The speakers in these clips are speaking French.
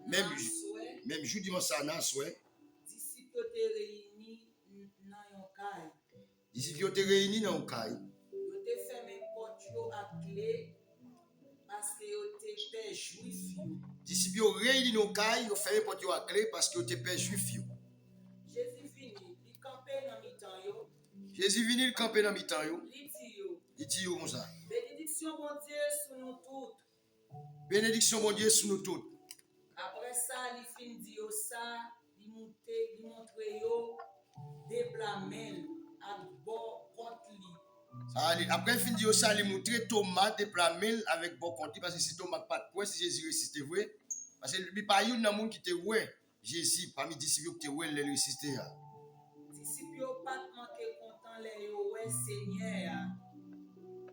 Même jour dimanche ça nan souhait. Disciples étaient réunis dans un caille. Disciples étaient réunis dans un caille. Ils étaient fermés porte à clé parce que ils étaient pères juifs. Disciples réunis dans un caille, ils fermé porte à clé parce que ils étaient pères juifs. Jésus vini, il campait dans mi-temps yo. Jésus vini, il campait dans mi-temps yo. Il dit yo comme ça. Bénédiction bon Dieu sur nous toutes. Bénédiction bon Dieu sur nous toutes. Après ça, il fin dit ça, il montre yo déplamel à bon contre lui. Après il fin dit ça, il montre Thomas déplamel avec bon contre lui parce que si Thomas pas de quoi si Jésus ressuscité vrai parce que lui pas une monde qui était ouais Jésus parmi disciples qui était ouais les ressuscité. Disciples pas manqué content les ouais Seigneur.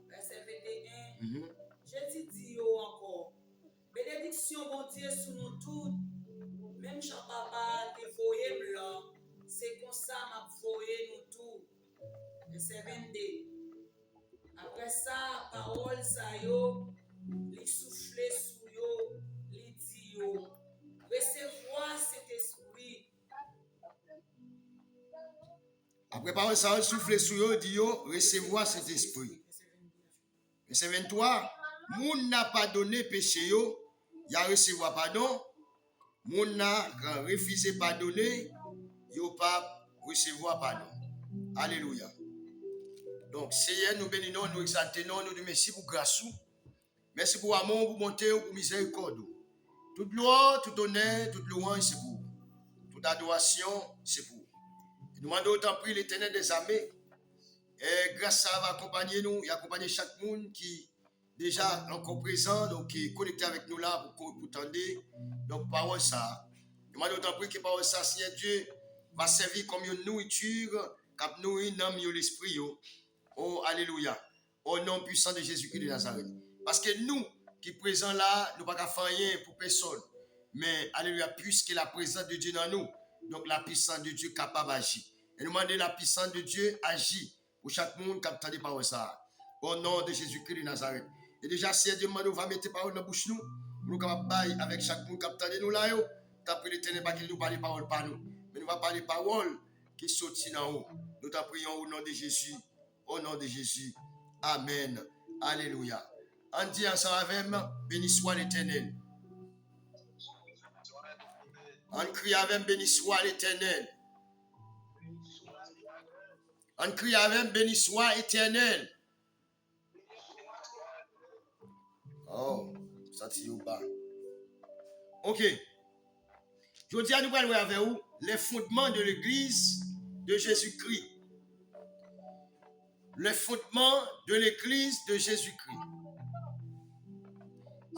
Verset 21. Jésus dit yo encore. Bénédiction bon Dieu sur nous toutes. Même Jean Papa te voyé blanc. C'est comme ça m'a voyé nous tous. Verset 22. Après ça, parole ça yo, li soufflé sur yo, li dit yo. Recevoir cet esprit. Après parole ça soufflé sur yo, dit yo, recevoir cet esprit. Verset 23. Moun n'a pas donné péché yo, y a recevoir pardon. Moun n'a refusé pardonner, yo pas recevoir pardon. Alléluia. Donc, Seigneur, nous bénissons, nous exaltons, nous disons merci pour grâce. Merci pour amour, pour bonté, pour miséricorde. Toute gloire, tout honneur, toute louange, c'est pour vous. Toute adoration, c'est pour vous. Nous demandons autant prier l'Éternel des armées. Et grâce à ça, va accompagner nous et accompagner chaque monde qui déjà encore présent, donc qui est connecté avec nous là pour tendre. Donc, parole ça. Nous demandons autant prier que parole ça, Seigneur Dieu, va servir comme une nourriture, cap nourrir l'âme et l'esprit. Oh, alléluia. Au nom puissant de Jésus-Christ de Nazareth. Parce que nous, qui sommes présents là, nous ne pouvons pas faire rien pour personne. Mais, alléluia, puisque la présence de Dieu dans nous, donc la puissance de Dieu est capable d'agir. Et nous demandons la puissance de Dieu agit pour chaque monde qui a entendu par ça. Au nom de Jésus-Christ de Nazareth. Et déjà, si Dieu nous va mettre parole dans la bouche nous, nous sommes capables avec chaque monde qui a entendu nous là, t'as pris l'Éternel pas qu'il nous parle parole par nous. Mais nous va parler parole qui sortit dans haut. Nous t'en prions au nom de Jésus. Au nom de Jésus. Amen. Alléluia. On dit ensemble avec moi, béni soit l'Éternel. On crie avec béni soit l'Éternel. On crie avec béni soit l'Éternel. Oh, ça c'est au bas. Ok. Je dis à nous parler avec vous les fondements de l'Église de Jésus-Christ. Les fondements de l'Église de Jésus-Christ.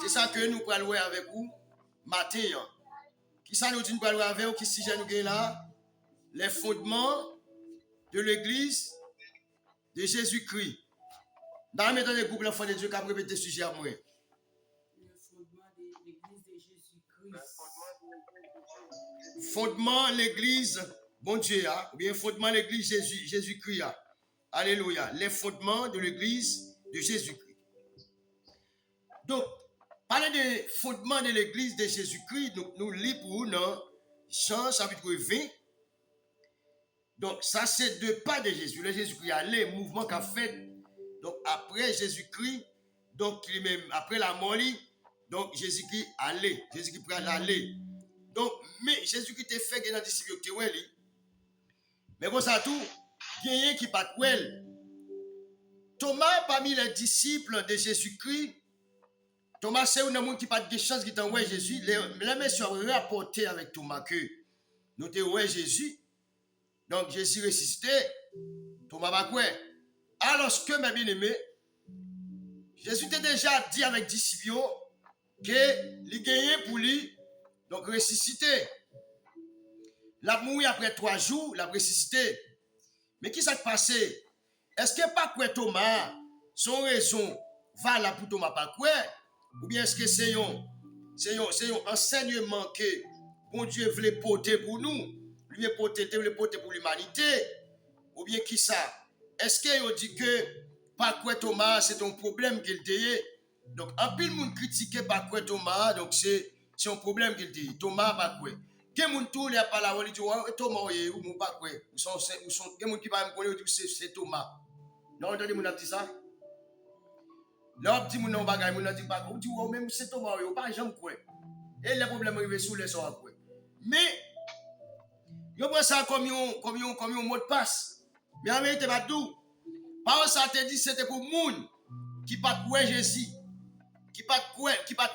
C'est ça que nous parlons avec vous matin. Qui ça nous dit nous parlons avec vous, qui sujet nous là? Les fondements de l'Église de Jésus-Christ. Dans le temps des groupes, l'enfant de Dieu qui a répété ce sujet à moi. Les fondements de l'Église de Jésus-Christ. Fondement l'Église, bon Dieu, ou bien fondement l'Église Jésus-Christ. Alléluia. Les fondements de l'Église de Jésus-Christ. Donc, parler des fondements de l'Église de Jésus-Christ, nous lisons pour nous dans Jean chapitre 20. Donc, ça c'est deux pas de Jésus. Le Jésus-Christ allé, mouvement qu'a fait. Donc, après Jésus-Christ, donc lui-même, après la mort, donc Jésus-Christ allé. Jésus-Christ prêt à aller. Donc, mais Jésus-Christ te fait dans les disciples qui ouais. Mais comme ça tout, il y a un qui pas well. Thomas parmi les disciples de Jésus-Christ, Thomas c'est un homme qui pas de chance qui t'en ouais Jésus. Les messieurs ont rapporté avec Thomas que nous te ouais Jésus. Donc Jésus ressuscité. Thomas pas quoi. Alors que mes bien-aimés, Jésus t'a déjà dit avec disciples que il gagnait pour lui. Donc ressuscité. La mourir après 3 jours, la ressuscité. Mais qui s'est passé? Est-ce que pas quoi Thomas, son raison va là pour Thomas pas quoi? Ou bien est-ce que c'est un enseignement que bon Dieu voulait porter pour nous? Lui voulait porter pour l'humanité? Ou bien qui ça? Est-ce qu'il dit que pas quoi Thomas, c'est un problème qu'il a? Donc, en pile monde critiqué par quoi Thomas, donc c'est C'est un problème qu'il dit. Thomas pas quoi. Quel monde tout les pas là, il dit Thomas ou mon pas quoi. Ou sont quel monde qui va me connaître c'est Thomas. Non, entendez mon dit ça. Là petit mon non bagay mon dit pas quoi. Dit même c'est Thomas ou pas jamais quoi. Et les problèmes arrivent sous les soirs après. Mais yo prend ça comme un mot de passe. Mais en vérité pas tout. Par ça te dit c'était pour moun qui pas quoi Jésus. Qui pas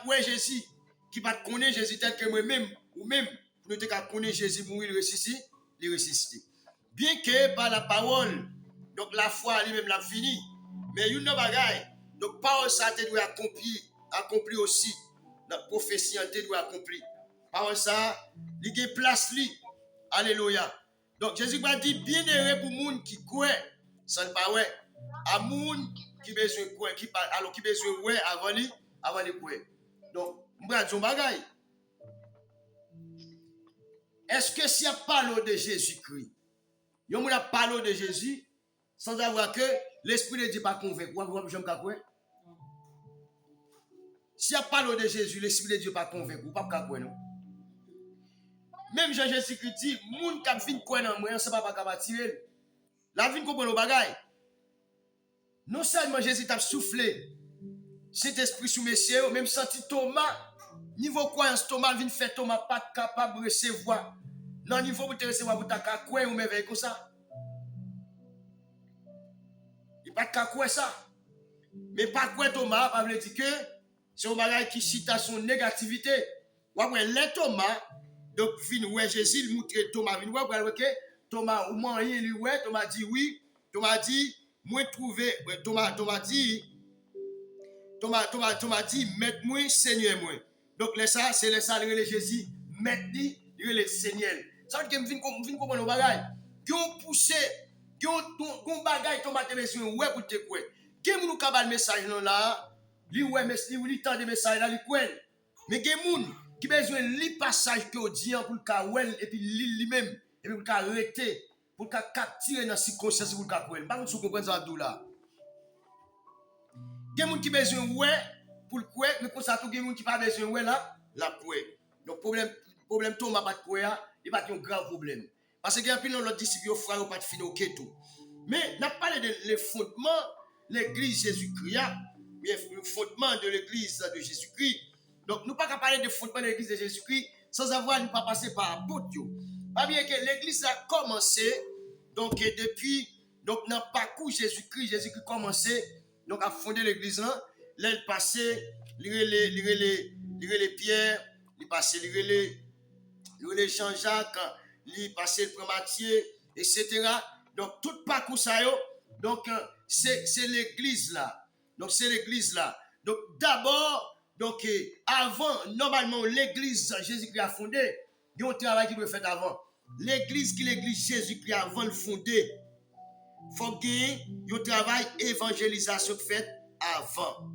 quoi Jésus, qui pas connaître Jésus tel que moi-même ou même pour nous te connaître Jésus mourir le ressusciter. Bien que par la parole, donc la foi lui-même l'a fini, mais une bagaille, donc parole ça te doit accomplir aussi, la prophétie te doit accomplir. Parole ça, il y a place lui. Alléluia. Donc Jésus va dire bien heureux pour moun qui croit, ça ne pas ouais, à moun qui besoin quoi, qui besoin ouais avant de quoi. Donc, m'bradjon bagay. Est-ce que si on parle de Jésus-Christ, on a parlé de Jésus sans avoir que l'Esprit de Dieu pas convaincu, si on parle de Jésus, l'Esprit de Dieu pas convaincu, pas quoi non. Même Jean-Jésus-Christ dit, moun qui vient quoi dans moi, c'est pas capable tirer. La vie comprend le bagay. Non seulement Jésus t'a soufflé cet esprit sous messieurs, même senti Thomas, niveau croyance, Thomas vient faire Thomas pas capable de recevoir. Non, niveau pour te recevoir, pour ta quoi ou merveille comme ça. Il pas de quoi ça. Mais pas quoi Thomas, pas veut dire que c'est un bagage qui cite à son négativité. Ou après, les Thomas, donc, vient ouais Jésus, montre Thomas, vient ouais, que Thomas, ou moi, lui, ouais, Thomas dit oui, Thomas dit, moi, trouvé, Thomas dit, Thomas dit, mettez-moi, Seigneur, moi. Donc, ça, c'est le ça, le Jésus, mettez le Seigneur. Ça veut dire que je viens comprendre le bagage. Qui ont poussé, qui ont bagage, Thomas, te besoin, ouais, pour te quoi. Qui ont capable le message là, lui, ouais, mais lui, tant de message là, lui, quoi. Mais qui ont qui besoin de passage que on dit pour le cas et puis lui-même, et puis pour le cas arrêter, pour le cas capturer dans la circonstance pour le cas quoi. Pas que vous comprenez ça, là. Il y a des gens qui ont besoin de pour le quoi, mais pour ça, il y a des gens qui n'ont pas besoin de la quoi. Donc, problème Thomas pas de quoi, il n'y a pas un grand problème. Parce que il y a plein d'autres disciples qui ne pas de finir au tout. Mais, on a parlé de fondement de l'église Jésus-Christ, le fondement de l'église de Jésus-Christ. Donc, nous ne pouvons pas parler de fondement de l'église de Jésus-Christ sans avoir, nous pas passer par bout. Pas bien que l'église a commencé, donc, depuis, donc, dans le parcours Jésus-Christ a commencé, donc, à fonder l'église là, il passait, il les Pierre, il passait, il Jean-Jacques, il passait le Matthieu, etc. Donc, tout parcours ça, donc, c'est l'église là. Donc, c'est l'église là. Donc, d'abord, donc, avant, normalement, l'église Jésus-Christ a fondé, il y a un travail qui doit être fait avant. L'église Jésus-Christ avant de fonder, il faut qu'il y ait un travail évangélisation fait avant.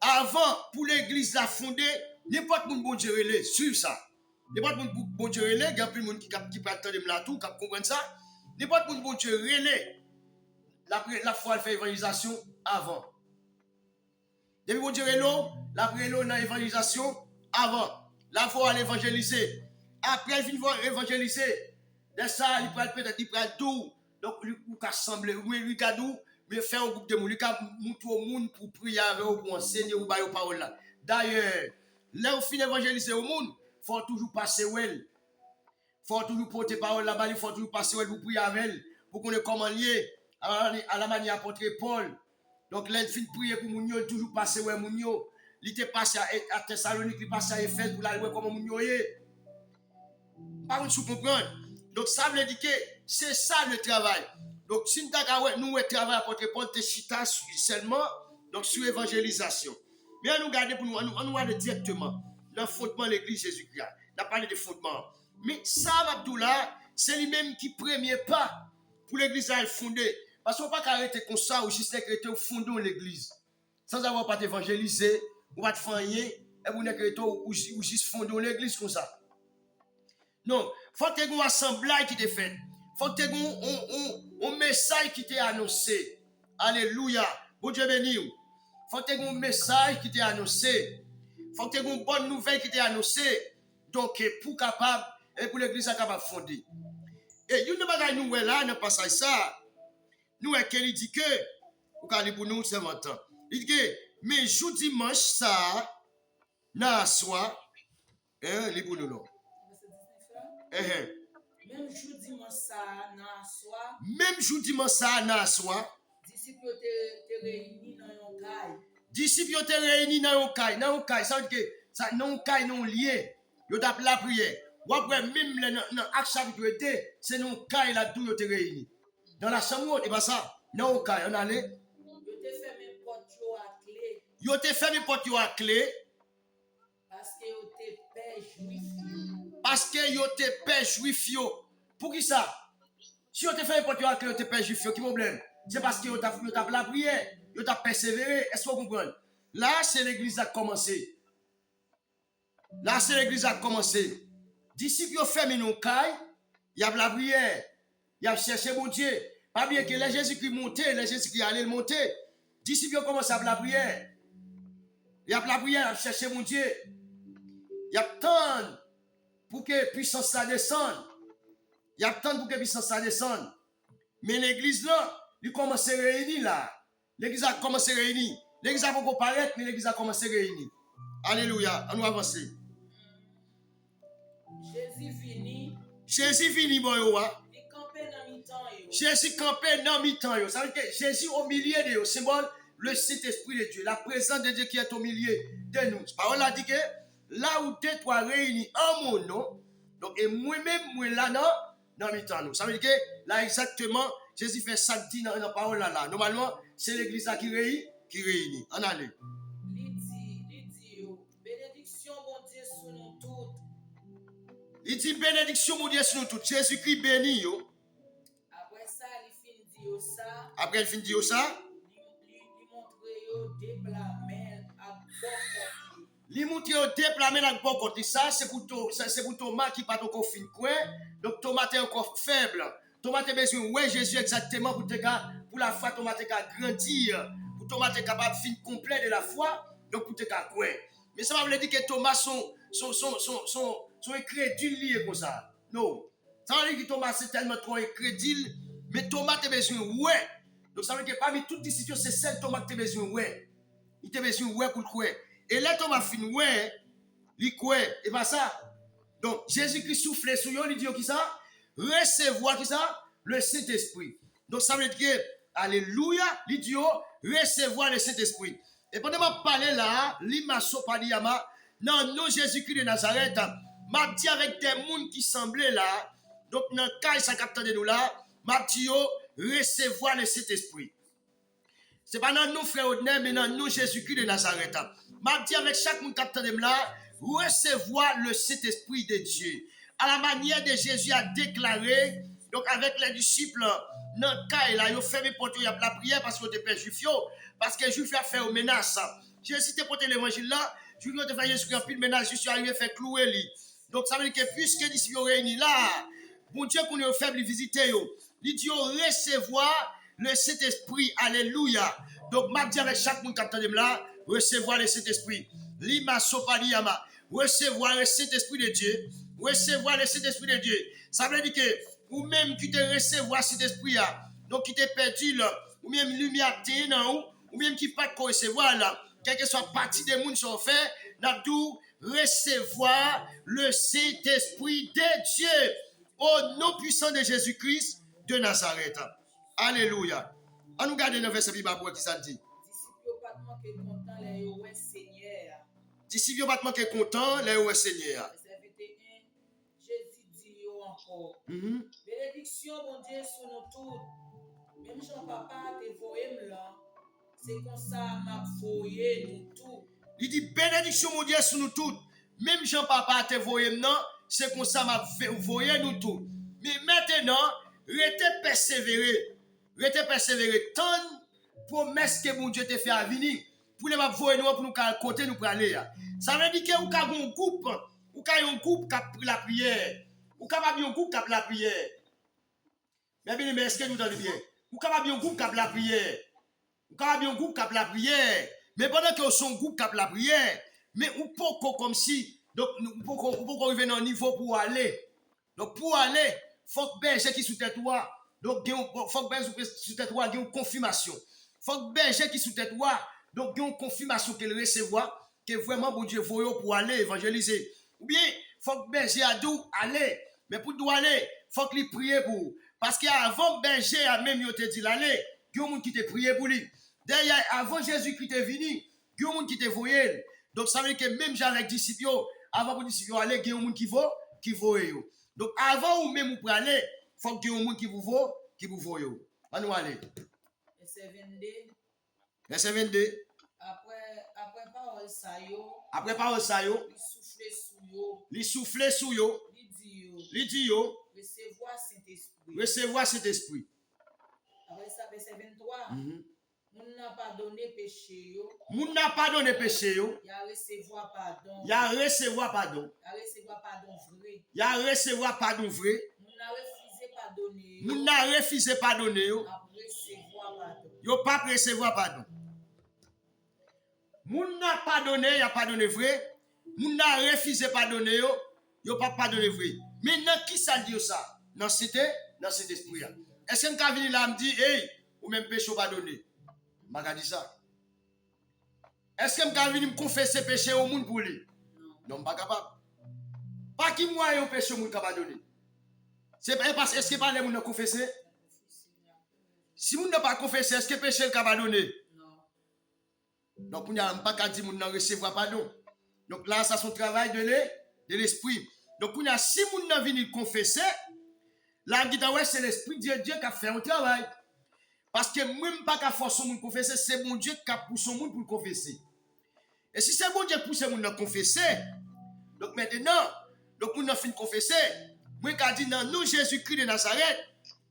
Avant, pour l'église à fonder, n'importe qui bon Dieu sur ça. N'importe qui bon Dieu il y a plus de monde qui peut attendre là tout, qui comprendre ça. N'importe qui bon Dieu la foi elle fait évangélisation avant. Depuis bon Dieu la prière dans l'évangélisation avant. La foi à évangéliser. Après il va évangéliser. De ça, il peut peut-être tout. Donc il peut assembler, lui cadou, mais faire un groupe de monde, il peut montrer au monde pour prier avec eux, pour enseigner ou bailler parole là. D'ailleurs, là où finit évangéliser au monde, il faut toujours passer où elle. Il faut toujours porter parole là-bas, il faut toujours passer où elle pour prier avec elle, pour qu'on ait comment lier à la manière apôtre Paul. Donc là, il finit prier pour Mounio, toujours passer où Mounio. Il était passé à Thessalonique, il passé à Éphèse pour aller voir comment Mounio est. Par contre, vous comprenez? Donc ça veut dire que c'est ça le travail. Donc si nous travaillons apôtre Paul, c'est chita seulement donc sur l'évangélisation. Mais nous regardons pour nous regarder directement le fondement de l'église Jésus-Christ. On a parlé de fondement. Mais ça, Abdullah, c'est lui-même qui premier pas pour l'église à fonder. Parce qu'on ne peut pas arrêter comme ça ou juste arrêter au fond de l'église. Sans avoir pas d'évangéliser, ou pas de faire rien, et vous n'êtes ou juste fonder l'église comme ça. Non, il faut que vous un assemblage qui t'est fait. Il faut que vous un message qui t'est annoncé. Alléluia. Bon Dieu béni. Il faut que vous un message qui t'est annoncé. faut que tu aies une bonne nouvelle qui t'est annoncée. Donc, pour capable, et pour l'église capable de fonder. Et une bagaille nous là, dans le passage ça, nous qu'elle dit que, ou quand pour nous, c'est maintenant. Il dit que, mais jour dimanche ça, na soi, les pour nous non. Même jour dimanche ça, na soi. Même jour dimanche ça, na soi. Disciples te réunis dans un caille. Disciples te réunis dans un caille. Dans un caille, ça veut dire que ça non caille non lié. Yo tape la prière. Ou après même dans acte chapitre 2, c'est non caille là tout yo te réunis. Dans la chambre, et pas ça. Dans un caille, on allait. Yo te fermé porte yo à clé. Yo te fermé porte yo à clé. Parce que yo te paix juif. Parce que yo te paix juif yo. Pour qui ça? Si yo te fermé porte yo à clé, yo te paix juif yo, qui problème? C'est parce que yo t'a la prière, yo t'a persévéré. Est-ce que vous comprenez? Là, c'est l'église a commencé. Là, c'est l'église a commencé. Disciples yo fermé nos cailles, y a la prière, y a cherché mon Dieu. Pas bien que les Jésus-Christ montaient, les Jésus-Christ allaient monter. Disciples yo commencé à la prière. Y a la prière, y a cherché mon Dieu. Y a tant pour que puissance ça descende. Y a tant pour que puissance ça descende. Mais l'église là, il commence à se réunir là. L'église a commencé à se réunir. L'église a pas paraître, mais l'église a commencé à se réunir. Alléluia. On va avancer. Jésus vini. Jésus vini, bon yo. Il campait dans mi-temps yo. Jésus campait dans mi-temps yo. Ça veut dire que Jésus au milieu de yo, symbole le Saint-Esprit de Dieu, la présence de Dieu qui est au milieu de nous. La parole a dit que là où deux trois réunis en mon nom, donc et moi-même moi là dans mi-temps nous. Ça veut dire que là exactement Jésus fait ça dit dans la parole là. Normalement, c'est l'église là qui réunit. En allez. Il dit yo, bénédiction bon Dieu sur nous toutes. Il dit bénédiction mon Dieu sur nous toutes. Jésus-Christ béni yo. Après ça, il fin dit yo ça. Après il fin dit yo ça. Il montre yo déplamel à bon. Li montre yo déplamel à bon côté. Ça c'est pour Thomas qui pas encore fin quoi. Donc Thomas est encore faible. Thomas a besoin ouais Jésus exactement pour la foi Thomas a grandir. Pour Thomas est capable de fin complet de la foi. Donc pour te quoi. Mais ça veut dire que Thomas sont incrédules liés comme ça. Non. Ça veut dire que Thomas c'est tellement trop incrédule. Mais Thomas a besoin ouais. Donc ça veut dire que parmi toutes les situations, c'est celle Thomas qui a besoin ouais. Il a besoin ouais pour le quoi. Et là Thomas fin ouais, il quoi. Et pas ça. Donc Jésus-Christ souffle sur eux, il dit qui ça? Recevoir qui ça? Le Saint-Esprit. Donc ça veut dire que, alléluia, il dit recevoir le Saint-Esprit. Et pendant que je parle là, l'Imaso Padiyama, non, non, Jésus-Christ de Nazareth, m'a dit avec des gens qui semblaient là, donc dans le cas, ça capte de nous là, m'a dit recevoir le Saint-Esprit. Ce n'est pas dans nous, frères Odner, mais dans nous, Jésus-Christ de Nazareth. M'a dit avec chaque monde capte de nous là, recevoir le Saint-Esprit de Dieu. À la manière de Jésus a déclaré, donc avec les disciples, dans le cas, là, ils ont fermé pour la prière parce qu'ils étaient pères juifs, parce que les juifs ont fait une menace. Jésus t'a porté l'évangile là, je vais te faire Jésus un pile menace, je suis arrivé à faire clouer lui. Donc ça veut dire que puisque les disciples sont réunis là, bon Dieu qu'on est faible, visiter, il dit recevoir le Saint-Esprit, alléluia. Donc m'a dit avec chaque monde qui attend là, recevoir le Saint-Esprit. Lima Sopaliyama, recevoir le Saint-Esprit de Dieu. Recevoir le Saint-Esprit de Dieu. Ça veut dire que, ou même qui te recevoir cet esprit là, donc qui te perdu là, ou même lumière t'es non, ou même qui pas de recevoir là, quelle que soit partie des mondes sont faits, n'a tout recevoir le Saint-Esprit de Dieu au nom puissant de Jésus-Christ de Nazareth. Alléluia. On nous garde le verset biblique qui ça dit. Disciples pas manquer content les ouais Seigneur. Bénédiction, mon Dieu, sur nous tous. Même Jean-Papa te voyé là. C'est comme ça m'a voyé nous tous. Il dit bénédiction, mon Dieu, sur nous tous. Même Jean-Papa te voyé non, c'est comme ça m'a voyé nous tous. Mais maintenant, restez persévéré. Restez persévéré. Tant promesse que mon Dieu te fait à venir. Pour les m'a voyé nous, pour nous côté nous pour aller. Ça veut dire que vous avez un groupe. Vous avez un groupe qui a pris la prière. Ou capable un groupe qui a la prière. Mais bien, est-ce que nous entendez bien? Ou capable un groupe qui a la prière. Ou capable un groupe qui a la prière. Mais pendant que son groupe qui a la prière, mais ou pas comme si, donc, ou pas arriver dans un niveau pour aller. Donc, pour aller, faut que berger qui sous tête toi, donc, faut que berger sous tête toi, une confirmation. Faut que berger qui sous tête toi, donc, une confirmation qu'elle recevoir, que vraiment, bon Dieu, voyons pour aller évangéliser. Ou bien, faut que berger a dû aller, mais pour doit aller, faut qu'il prie pour. Parce qu'avant berger a même yo te dit l'aller, il y a un monde qui te prié pour lui. D'ailleurs, avant Jésus-Christ est venu, il y a un monde qui te voyait. Donc, ça veut dire que même j'ai les disciples, avant que les disciples aller, il y a un monde qui voit yo. Donc, avant ou même pour aller, il faut qu'il y ait un monde qui vous voit yo. On nous aller. Verset 22. Verset 22. Après parole ça yo, il souffle sous yo, il dit yo, recevoir cet esprit. Après ça, verset 23. Moun n'a pas donné péché yo. Moun n'a pas donné péché yo. Il a recevoir pardon. Il a recevoir pardon. Il a recevoir pardon vrai. Il a recevoir pardon vrai. Moun n'a refusé pardonner. Moun n'a refusé pardonner yo. A recevoir pardon. Yo pas recevoir pardon. Moun n'a pardonné, il a pardonné vrai. Moun n'a refusé pardonner yo. Yo pas pardonné vrai. Maintenant qui ça dit ça? Dans cet esprit. Est-ce que m'ka vini là me dit hey, ou même péché pardonné? M'a dit ça. Est-ce que m'ka vini me confesser péché au monde pour lui? Non, pas capable. Pas qui moi yo péché au monde capable donner. C'est pas parce est-ce que pas les monde confesser? Si moun n'a pas confessé, est-ce que péché le capable donner? Donc, on n'a pas qu'à dire que nous recevoir pardon. Donc là, ça son travail de l'esprit. Donc, on a si nous n'avons venu confesser, là, c'est l'esprit de Dieu qui a fait un travail. Parce que même pas qu'à forcer mon confesser, c'est mon Dieu qui a poussé mon pour le confesser. Et si c'est mon Dieu qui pousse mon à confesser, donc maintenant, donc on a fini de confesser, moi qui a dit non, nous Jésus-Christ de Nazareth.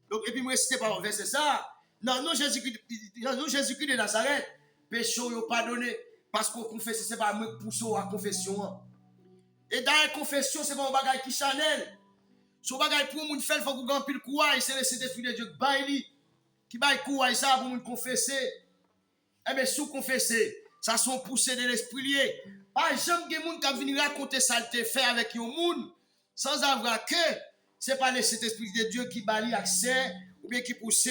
Donc, et puis moi, c'était pas verset ça. Non, nous Jésus-Christ de Nazareth. Péché yo pardonné parce qu'on confesse c'est pas moi pousser à confession. Et dans la confession c'est pas un bagage qui chanel. Son bagage pour moun faire faut qu'on gagne pile courage, c'est le Saint-Esprit de Dieu qui baille qui baille courage ça pour moun confesser. Eh bien sous confesser, ça sont poussés de l'esprit lié. Pas jamais que moun qui venir raconter ça te fait avec un monde sans avoir que c'est pas le Saint-Esprit de Dieu qui baille accès ou bien qui pousse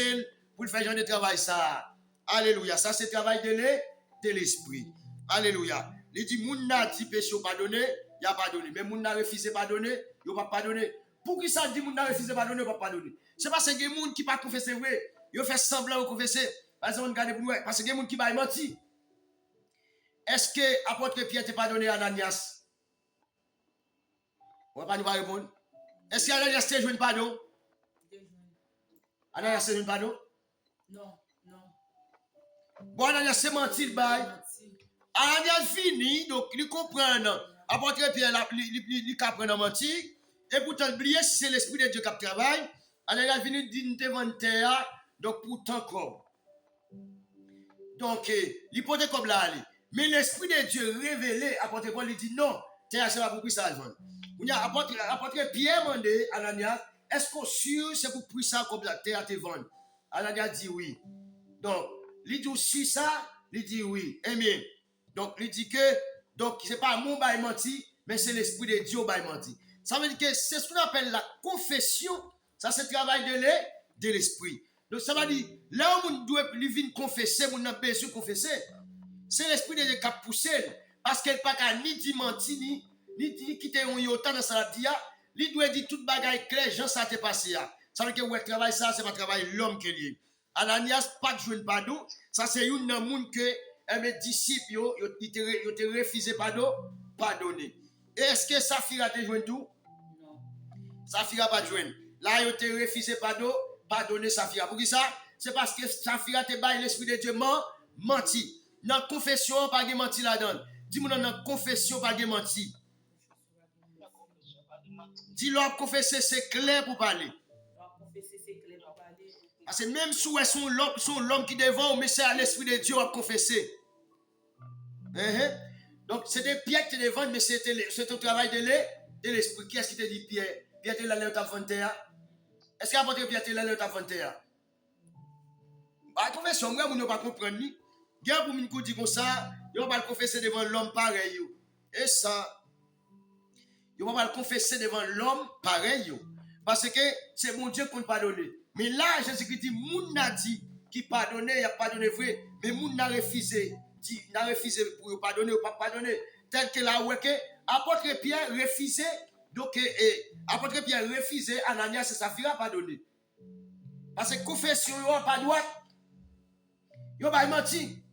pour faire genre de travail ça. Alléluia. Ça, c'est le travail de l'esprit. Alléluia. Il dit, moun n'a dit péché ou pardonné, il a pardonné. Mais moun n'a refusé pardonner, il n'a pas pardonné. Pour qui ça dit moun n'a refusé pardonner, il n'a pas pardonné? C'est parce que les gens qui ne pas confesser, ils fait semblant de confesser. Parce que les gens qui ne menti. Est-ce que apôtre Pierre t'a pardonné à Ananias? On va pas nous répondre. Est-ce qu'Ananias t'a joué un pardon? Ananias t'a joué un pardon? Non. Bon, Ananias c'est menti le bail. Ananias fini, donc il comprend. Apôtre Pierre, il comprend menti. Et pourtant, oublier si c'est l'esprit de Dieu qui travaille. Ananias venu dire devant terre, donc pourtant comme. Donc, l'hypothèse comme là, mais l'esprit de Dieu révélé, apôtre Paul, il dit non, terre c'est pas pour ça. Apôtre Pierre demandé à Ananias, est-ce qu'on sûr c'est pour prix ça comme la terre te vendre? Ananias dit oui. Donc, il dit aussi ça, il dit oui. Amen. Donc, il dit que, donc, ce n'est pas mon bail menti, mais c'est l'esprit de Dieu bail menti. Ça veut dire que c'est ce qu'on appelle la confession. Ça, c'est le travail de l'esprit. Donc, ça veut dire, là où on doit venir confesser, on a besoin de confesser, c'est l'esprit de Dieu qui a poussé. Parce qu'elle n'a pas ni dit menti, ni quitter un yotan dans sa dia, il doit dire toute bagaille claire, Jean, ça t'est passé. Ça veut dire que, ouais, travail ça, c'est pas travail l'homme qui est lié. Ananias pas de jouer pardon, ça c'est une monde que mes disciples ils te refusé pardonner. Et est-ce que Saphira te joint tout? Non. Saphira pas joindre. Là ils te refusé pardonner Saphira. Pour qui ça? C'est parce que Saphira te baille l'esprit de Dieu menti. Dans confession pas de menti là-dedans. Dis-moi dans confession pas de menti. Dis-leur confesser c'est clair pour parler. Parce que même si son l'homme qui devant, mais c'est à l'esprit de Dieu à confesser. Donc c'est des pierres qui te devant, mais c'est au travail de l'esprit. Qui est-ce qui te dit Pierre? Pierre te l'a l'air ta frontière. Est-ce qu'il y a apporté Pierre te l'a l'air ta frontière? La confession, moi, vous ne pas comprendre. Bien pour nous dire comme ça, vous ne pas le confesser devant l'homme pareil. Et ça, il va pas le confesser devant l'homme pareil. Parce que c'est mon Dieu qu'on pardonne. Mais là, Jésus-Christ dit, moun n'a dit qui pardonne, il a pardonné vrai. Mais moun n'a refusé pour pardonner ou pas pardonner. Tel que là, ouais, que apôtre Pierre refusé. Donc, apôtre Pierre refusé, Ananias et Saphira pardonner. Parce que confession, il n'y a pas droit. Il n'y a pas menti.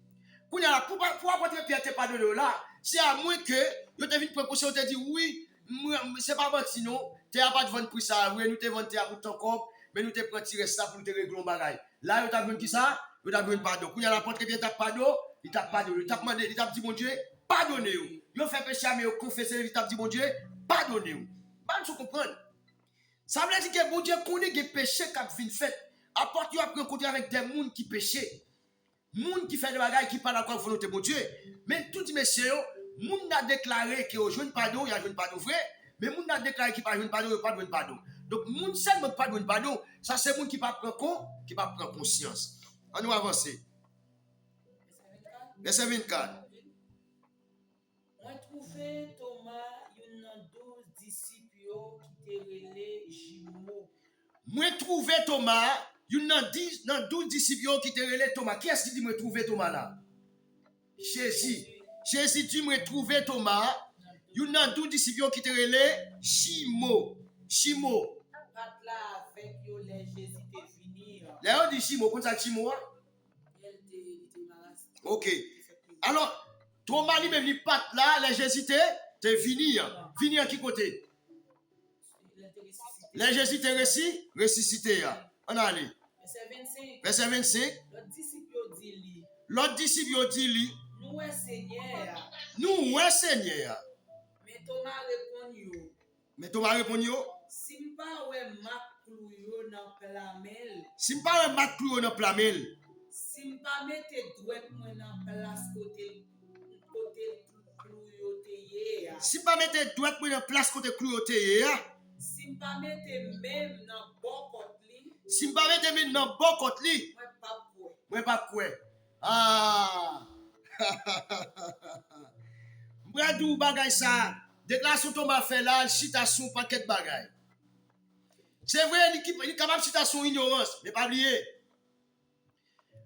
Pour apôtre Pierre te pardonner là, c'est à moins que vous te vite précaution, vous te dit oui, c'est pas menti non, tu n'as pas de vendre pour ça, oui, nous te vendons pour ton corps, mais nous te prenons tirer ça pour te régler un bagage. Là, vous avez besoin de ça, vous avez besoin de pardon. Quand l'apôtre Pierre t'a pardon, il t'a pardonné, il t'a demandé, il t'a dit mon Dieu, pardonnez-vous. Il fait péché, mais il confessé, il t'a dit mon Dieu, pardonnez-vous. Pas de comprendre. Ça veut dire que mon Dieu connaît des péchés qui ont fait. Apporte tu as rencontré avec des gens qui péchaient. Moun qui fait des bagages qui parlent encore volonté de Dieu. Mais tout messieurs, moun n'a déclaré que au jeune pardon, il y a jeune pardon vrai, mais moun n'a déclaré qu'il pas jeune pardon, il pas jeune pardon. Donc moun seulement pas jeune pardon, ça c'est moun qui pas prendre conscience. On nous avancer. Verset 24. Moi trouvé Thomas, il y a 12 disciples qui te relé jumeaux. Moi trouvé Thomas, il y a 12 disciples qui te relé Thomas. Qui est-ce qui dit moi trouvé Thomas là? Jésus. Jésus dit moi trouvé Thomas. Il y a 12 disciples qui te relé Chimo. Pat là avec yo les Jésus te venir. Là on dit Chimo, comme ça Chimo. Elle te embarrasse. OK. Alors Thomas lui-même il pat là, les Jésus te venir. Venir à qui côté? Les Jésus te ressuscité. On a allé. Verset 25. L'autre disciple dit lui. Nous est Seigneur. Nous est Seigneur. Mais Thomas répond yo. Si Simpa ouais maclou yo nan plamel. Simpa ouais maclou yo nan plamel. Simpa mette douette moi nan place côté clou yo te ye. Simpa mette douette moi nan place côté clou yo te ye. Simpa mette même nan bon côté li. Simpa mette même nan bon côté li. Moi pas quoi. Ah. Moi dou bagay ça. Déclaration Thomas fait là, citation paquet de bagay. C'est vrai, il est capable de citation ignorance, mais pas oublier.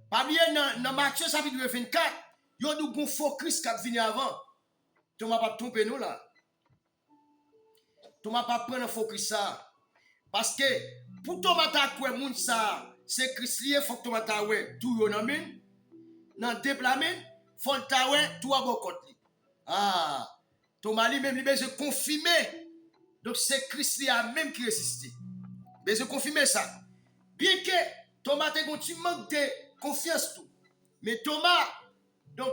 Pas oublier dans Matthieu chapitre 24, il y a un faux Christ qui a venu avant. Thomas pas tromper nous là. Thomas pas prendre un faux Christ ça. Parce que pour Thomas ta quoi moun ça, c'est Christ lié, faut que Thomas ta ouais tout yo nan men. Nan déplamen, faut ta ouais tout à bon côté. Ah. Thomas lui-même, il besoin de confirmer. Donc c'est Christ même qui ressuscité. Il besoin de confirmer ça. Bien que Thomas te un petit manque de confiance tout. Mais Thomas, donc,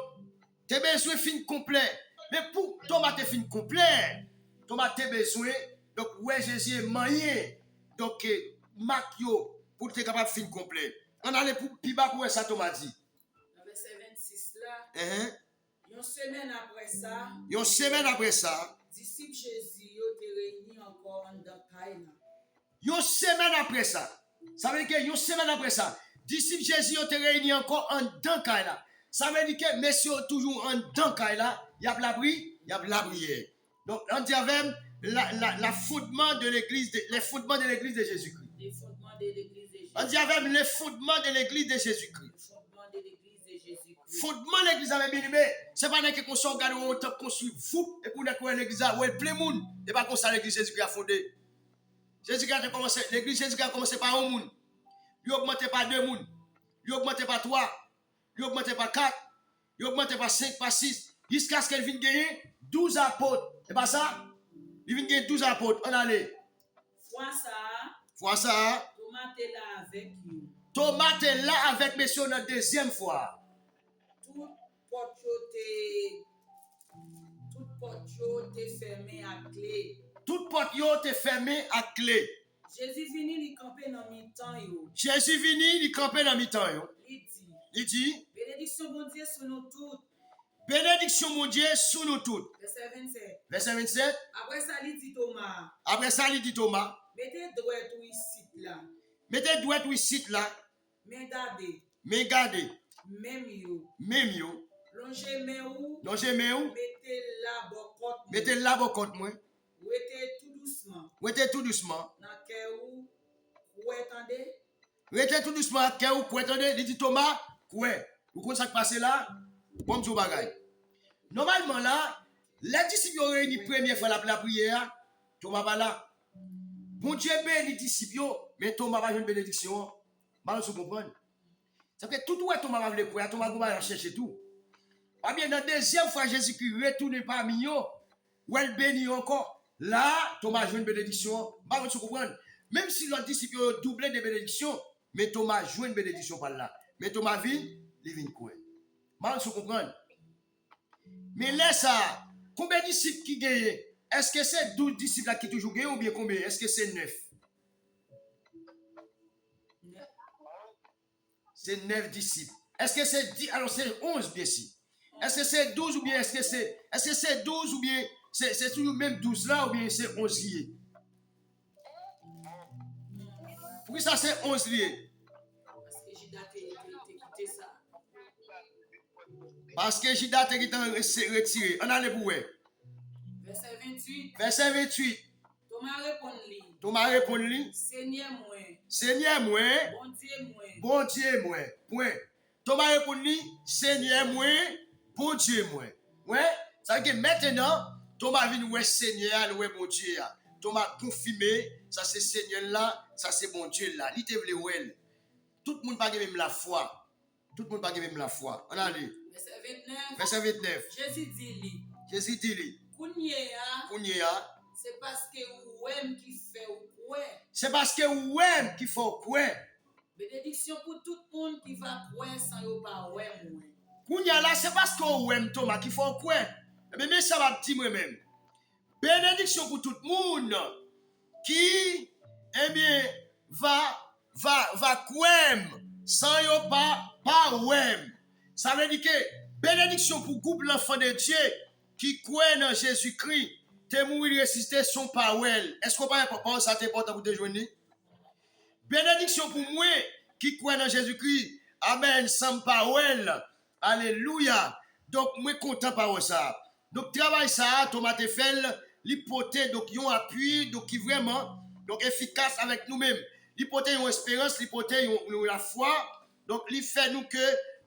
tu as besoin de fin complet. Mais pour Thomas te fin complet, Thomas te besoin, donc ouais Jésus est moyen. Donc Marc yo pour te capable de fin complet. On allait pour plus bas pour ça Thomas dit. Dans verset 26 là. Une semaine après ça, disciples Jésus te réunis encore dans Caïna. Une semaine après ça, ça veut dire que une semaine après ça, disciples Jésus te réunis encore en dans Caïna. Ça veut dire que messieurs toujours en dans Caïna, il y a la prière. Donc on dit avec la fondement de l'église, les fondements de l'église de Jésus-Christ. Les fondements de l'église de Jésus-Christ. On dit avec les fondements de l'église de Jésus-Christ. Fondement l'église avec bien-aimé, c'est pas que qu'on s'organe au temps construit fou et pour que l'église a ouais plein monde et pas comme ça l'église Jésus-Christ a fondé. Jésus-Christ a commencé, l'église Jésus-Christ a commencé par un monde. Il augmenté par deux monde. Il augmenté par trois. Il augmenté par quatre. Il augmenté par cinq, par six jusqu'à ce qu'elle vienne gagner 12 apôtres. C'est pas ça? Il vient gagner 12 apôtres. On allait. Fois ça. Thomas est là avec nous. Thomas est là avec monsieur la deuxième fois. Toute porte est fermée à clé. Toute porte est fermée à clé. Jésus vini li camper dans mi-temps yo. Jésus vini li camper dans mi-temps yo. Il dit bénédiction mon Dieu sur nous toutes. Bénédiction mon Dieu sur nous toutes. Verset 27. Après ça il dit Thomas. Mettez droit ici là. Mettez droit ici là. Mais gardez. Même yo. Longez mes ou. Longez mes ou. Mettez la bocotte. Mettez la bocotte moi. Ouétez tout doucement. Ouétez tout doucement. Dans cœur ou. Ouétendez. Ouétez tout doucement. Cœur ou ouétendez. Il dit Thomas, ouais. Vous comprenez ça qui passe là? Bon petit bagage. Normalement là, les disciples ont réuni première fois la prière. Thomas va là. Bon Dieu bénit les disciples, mais Thomas va une bénédiction. Mal se comprendre. Ça fait tout où Thomas va le croire, Thomas va chercher tout. Pas bien, dans la deuxième fois, Jésus-Christ retourne parmi eux, où elle bénit encore. Là, Thomas a une bénédiction. Mal se comprendre. Même si les disciples ont doublé de bénédictions, mais Thomas joue une bénédiction par là. Mais Thomas vient, il vient quoi? Mal se comprendre. Mais là, ça, combien de disciples qui gagnent? Est-ce que c'est 12 disciples qui toujours gagnent ou bien combien? Est-ce que c'est 9? C'est 9 disciples. Est-ce que c'est 10? Alors c'est 11 bien si. Est-ce que c'est 12 ou bien est-ce que c'est 12 ou bien c'est toujours même 12 là ou bien c'est 11 liés? Pourquoi ça c'est 11 liés? Parce que Judas a été retiré. On allait pour où? Verset 28. Verset 28. Thomas répond-lui. Seigneur moi. Seigneur moi. Bon Dieu moi. Bon Dieu moi. Point. Thomas répond-lui. Seigneur moi. Bon Dieu moi. Ouais. Ça veut dire que maintenant, Thomas vient ouais Seigneur, ouais bon Dieu. Thomas confirmé, ça c'est Seigneur là, ça c'est bon Dieu là. Il te voulait ouais. Tout le monde pas même la foi. Tout le monde pas même la foi. On a lu. Verset 29. Jésus dit lui. Jésus dit lui. Kounyea. C'est parce que ou-même qui fait ou quoi. C'est parce que ou-même qui fait quoi. Bénédiction pour tout le monde qui va quoi sans yo pas ouais moi. Kounya là, c'est parce que ou-même Thomas qui fait quoi. Mais ça va dire moi-même. Bénédiction pour tout le monde qui, eh bien, va quoi sans yo pas ouais. Ça veut dire que bénédiction pour groupe l'enfant de Dieu qui croit dans Jésus-Christ, te mourir ressuscité son parole. Est-ce qu'on parle pas ça c'est important pour te joindre? Bénédiction pour moi qui croit dans Jésus-Christ. Amen, sans parole. Alléluia. Donc moi content par ça. Donc travail ça Thomas Tefel, l'hypothèse donc yon appui donc qui vraiment donc efficace avec nous-mêmes. L'hypothèse yon espérance, l'hypothèse yon la foi. Donc il fait nous que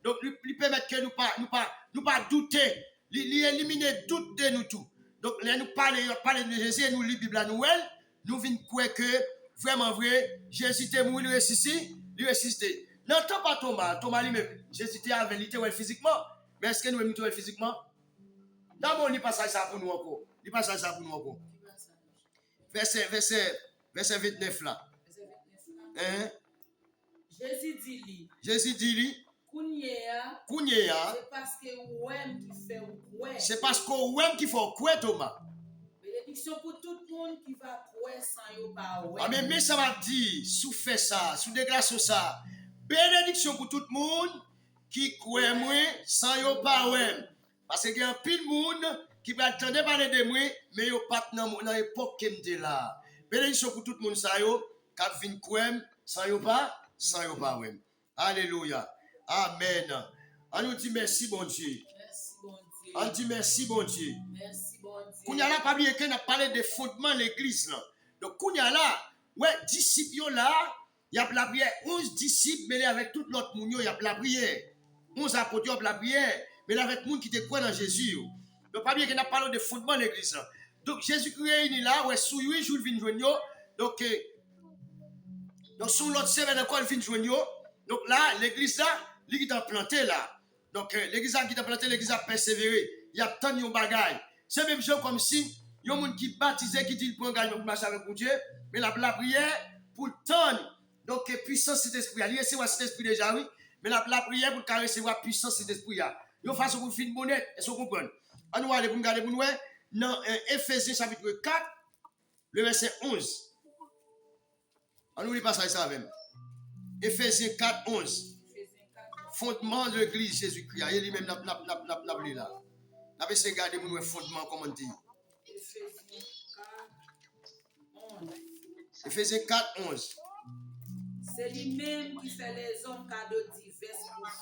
donc lui permet que nous pas douter, lui éliminer doute de nous tout. Donc là nous parler de Jésus, nous lit Bible à Noël, nous venons croire que vraiment vrai, Jésus était mort, il ressuscité. N'entend pas Thomas lui-même, Jésus était avec lui physiquement, mais est-ce que nous aimons physiquement? D'abord, il passe ça pour nous encore. Il passe ça pour nous encore. Verset 29 là. Hein? Jésus dit lui. Kounyea. C'est parce que ou-même qui fait ou quoi. C'est parce que ou-même qui fait quoi Thomas. Bénédiction pour tout le monde qui va quoi sans yo pas ouais. Ah mais ça va dire, sous fait ça, sous dégrâce ça. Bénédiction pour tout le monde qui croit moi sans yo pas ouais. Parce qu'il y a un pile monde qui va attendre parler de moi mais yo pas dans l'époque que m'était là. Bénédiction pour tout le monde ça yo qui vient croire sans yo pas ouais. Alléluia. Amen. On nous dit merci bon Dieu. Merci bon Dieu. On dit merci bon Dieu. Merci bon Dieu. Kounya là pas bien qu'on a parlé des fondements de l'église là. Donc Kounya là, ouais, disciples là, il y a la prière, 11 disciples mais avec tout l'autre monde, il y a la prière. 11 apôtres, il y a la prière, mais avec monde qui te croit dans Jésus. Donc pas bien qu'on a parlé des fondements de l'église là. Donc Jésus-Christ est là, ouais, sous 8 jours il vient joindre. Donc sous l'autre semaine encore il vient joindre. Donc là, l'église là, il est planté là. Donc l'église qui est planté, l'église a persévéré. Il y a tant de bagailles. C'est même chose comme si il y a un monde qui baptisé, qui dit qu'il prend engagement pour marcher avec Dieu, mais la prière pour tendre. Donc puissance cet esprit. Il recevoir cet esprit déjà, oui. Mais la prière pour recevoir puissance cet esprit. Il y a façon pour faire une monnaie. Est-ce que vous comprenez? On va aller pour regarder pour nous. Dans Éphésiens chapitre 4, le verset 11. On nous lit pas ça avec nous. Éphésiens 4, 11. Fondement de l'église Jésus-Christ. Il lui-même n'a là. N'a pas essayé de regarder pour nous fondement, comment on dit. Éphésiens 4, 11. C'est lui-même qui fait les hommes cadeaux divers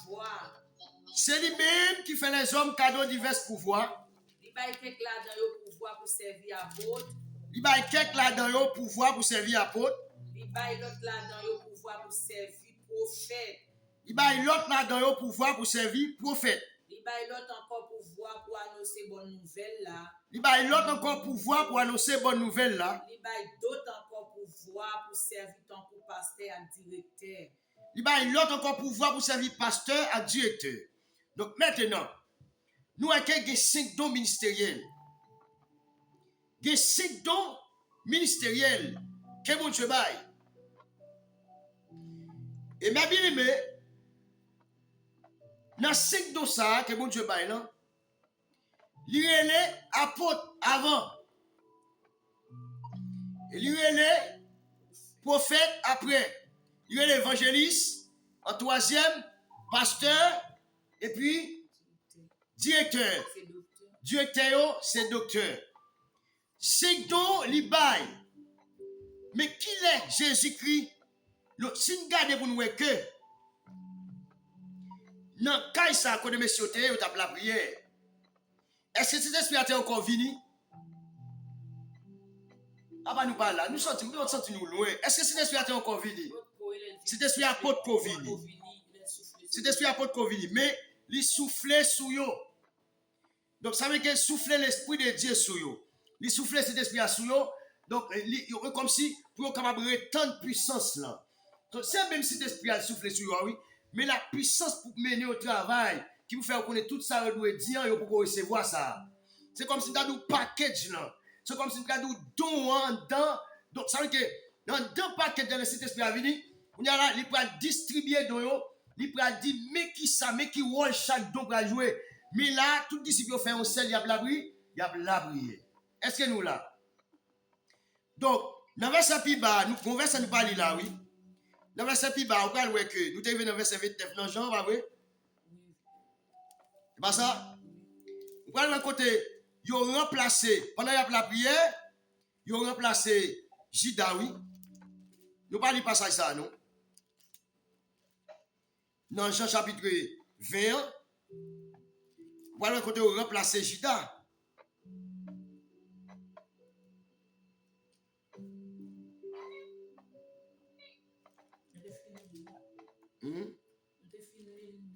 pour voir. C'est lui-même qui fait les hommes cadeaux divers pouvoirs. Il va quelques là-dedans yo pouvoir pour servir apôtre. Il va quelques là-dedans yo pouvoir pour servir apôtre. Il va l'autre là-dedans yo pouvoir pour servir prophète. Il va l'autre là-dedans yo pouvoir pour servir prophète. Il va l'autre encore pouvoir pour annoncer bonne nouvelle là. Il va l'autre encore pouvoir pour annoncer bonne nouvelle là. Il va d'autres encore pouvoir pour servir tant que pasteur et directeur. Il va l'autre encore pouvoir pour servir pasteur et directeur. Donc maintenant, nous avons 5 dons ministériels. Il y a 5 dons ministériels que mon Dieu baille. Et ma bien aimé, dans 5 dons ça que mon Dieu baille, non? Il y a les apôtres avant. Et il y a les prophètes après. Il y a l'évangéliste en troisième, pasteur et puis directeur. Directeur, c'est docteur. 5 dons, il baille. Mais qui est Jésus-Christ? Si nous regardons pour nous que non, quand ça a connu messieurs, vous tapez la prière. Est-ce que cet esprit a encore venu? Ah bah nous parlons là, nous sentons nous loin. Est-ce que cet esprit a encore venu? Cet esprit a pas de venu. Cet esprit a pas de venu, mais il souffle sur eux. Donc ça veut dire qu'il souffle l'esprit de Dieu sur eux. Il souffle cet esprit sur eux. Donc il comme si pour capable retendre puissance là. Donc c'est même si cet esprit a soufflé sur eux, oui, mais la puissance pour mener au travail qui vous fait connaître tout ça, vous doit dire pour recevoir ça. C'est comme si vous avez un package là. C'est comme si vous avez un don en dedans. Donc ça veut dire que dans deux paquets de cet esprit à venir, il peut distribuer don yo, il peut dire mais qui ça, mais qui rôle chaque don pour jouer. Mais là, tout disciple fait un seul, il y a la prière, il y a la prière. Est-ce que nous là? Donc, dans le verset plus bas, nous verset nous parle là, oui. Dans le verset plus bas, on parle que nous sommes dans le verset 29 dans Jean, va oui? C'est pas ça? On parle d'un côté, ils ont remplacé, pendant la prière, ils ont remplacé Judas, oui. Nous parlons pas ça, non? Dans Jean chapitre 20, on parle d'un côté, ils ont remplacé Judas.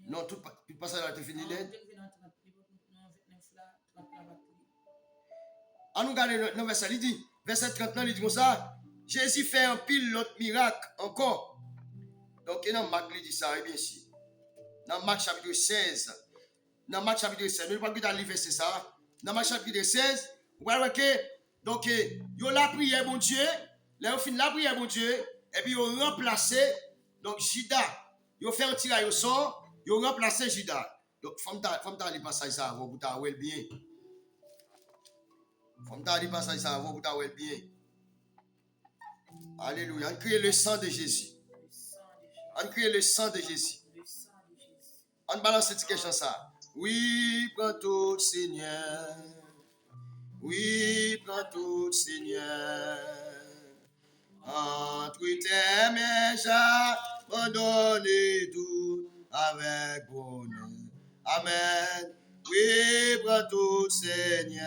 Non, tout passage a été fini. On nous regarde dans le verset, il dit, verset 39, il dit comme ça, Jésus fait un pile l'autre miracle encore. Donc, dans Marc, il dit ça, et bien sûr. Dans Marc chapitre 16, nous ne pouvons pas lire verset ça. Dans Marc chapitre 16, vous voyez que, donc, il y a la prière, bon Dieu, là, on finit la prière, bon Dieu, et puis ils ont remplacé, donc, Judas. Ils ont fait un tirage au sort, ils ont remplacé Judas. Donc, il faut que tu passes ça avant pour t'avoir bien. Il faut que tu passes ça avant pour t'avoir bien. Alléluia. On crie le sang de Jésus. On crie le sang de Jésus. On balance cette question ça. Oui, prends tout, Seigneur. Oui, prends tout, Seigneur. Entre tes mains, j'abandonne tout avec bonheur. Amen. Oui, prends tout, Seigneur.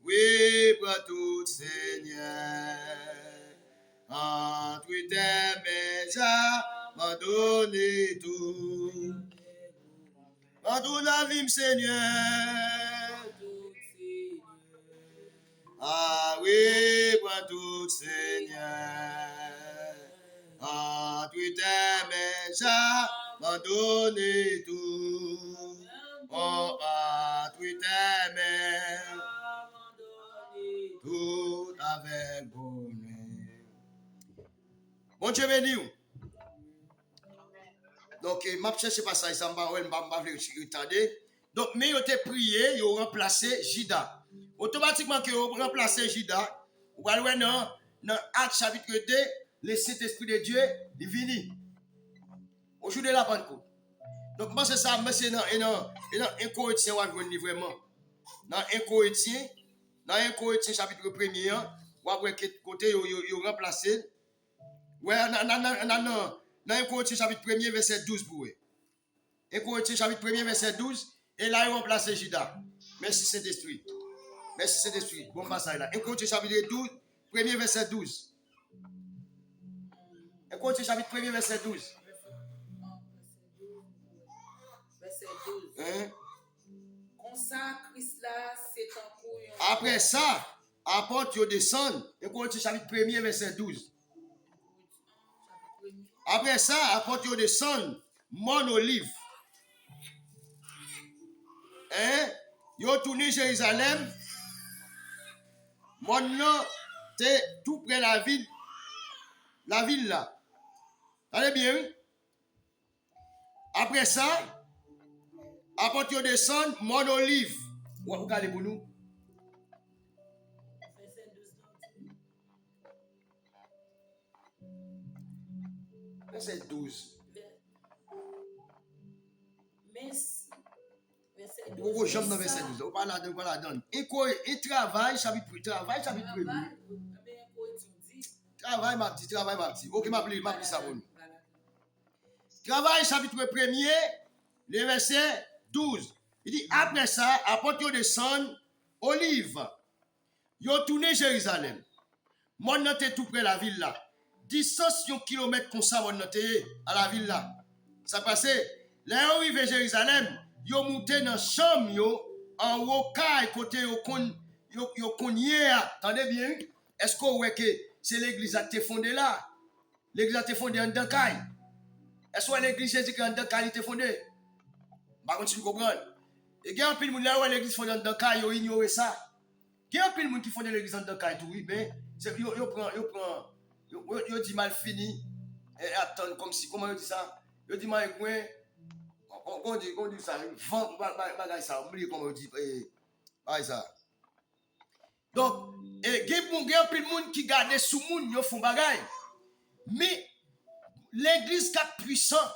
Oui, prends tout, Seigneur. Entre tes mains, j'abandonne tout. Prends tout la vie, Seigneur. Ah oui, prends tout, Seigneur. Entre tes mains, j'abandonne tout. Oh, entre tes mains, tout avec bonheur. Bon Dieu béni. Donc, je ne cherche pas ça, je ne retarder. Donc, mais ils ont prié, ils ont remplacé Judas. Automatiquement, ils ont remplacé Judas. Vous voyez, dans Actes chapitre 2, le Saint-Esprit de Dieu est venu. Au jour de la Pentecôte. Donc, moi, c'est ça, c'est dans 1 Corinthiens, on va venir vraiment. Dans 1 Corinthiens, chapitre 1er, on va quel côté ils ont remplacé. Ouais, dans 1 Corinthiens, chapitre 1er, verset 12 pour eux. 1 Corinthiens chapitre 1er, verset 12. Et là, il remplace Judas. Merci Saint-Esprit. Merci Saint-Esprit. Bon passage là. 1 Corinthiens chapitre 12, 1er verset 12. 1 Corinthiens chapitre 1er, verset 12. Verset 12. Hein? Comme ça, Christ là, c'est un couillon. Après ça, apporte yo descend. 1 Corinthiens chapitre 1er, verset 12. Après ça, apporte yo descend. Mon olive. Hein? Yo tourné Jérusalem. Mon nom, c'est tout près la ville. La ville là. Allez bien, oui? Après ça, apporte yo descend. Mon olive. Vous regardez pour nous. Verset 12. Pourquoi j'aime dans verset 12? On va la donner. Et travail, chapitre 1. Travail, m'a dit. Ok, m'a pris ça pour nous. Travail, chapitre 1er, le verset 12. Il dit, après ça, apporte yo descend, olive. Yo tourné Jérusalem. Mon note est tout près de la ville là. Distance de kilomètre comme ça, mon note à la ville là. Ça passait. Là, on arrive à Jérusalem. Yo monté dans chambre yo en haut caille côté yo konye. Attendez bien. Est-ce qu'on voit que c'est l'église qui a été fondée là? L'église a été fondée en deux cailles. Est-ce que l'église Jésus-Christ en deux cailles a été fondée? Par contre, tu comprends. Et il y a un peu de monde là où l'église fondée en deux cailles, yo ignore ça. Il y a un peu de monde qui fonde l'église en deux cailles tout, oui, mais yo dit mal fini. Et attends comme si comment yo dit ça? Yo dit mal coin. On dit ça, vent, bagay ça, oublie comment on dit, ça. Donc, il y a un peu de monde qui garde sous monde, ils font bagay. Mais l'église qui est puissant,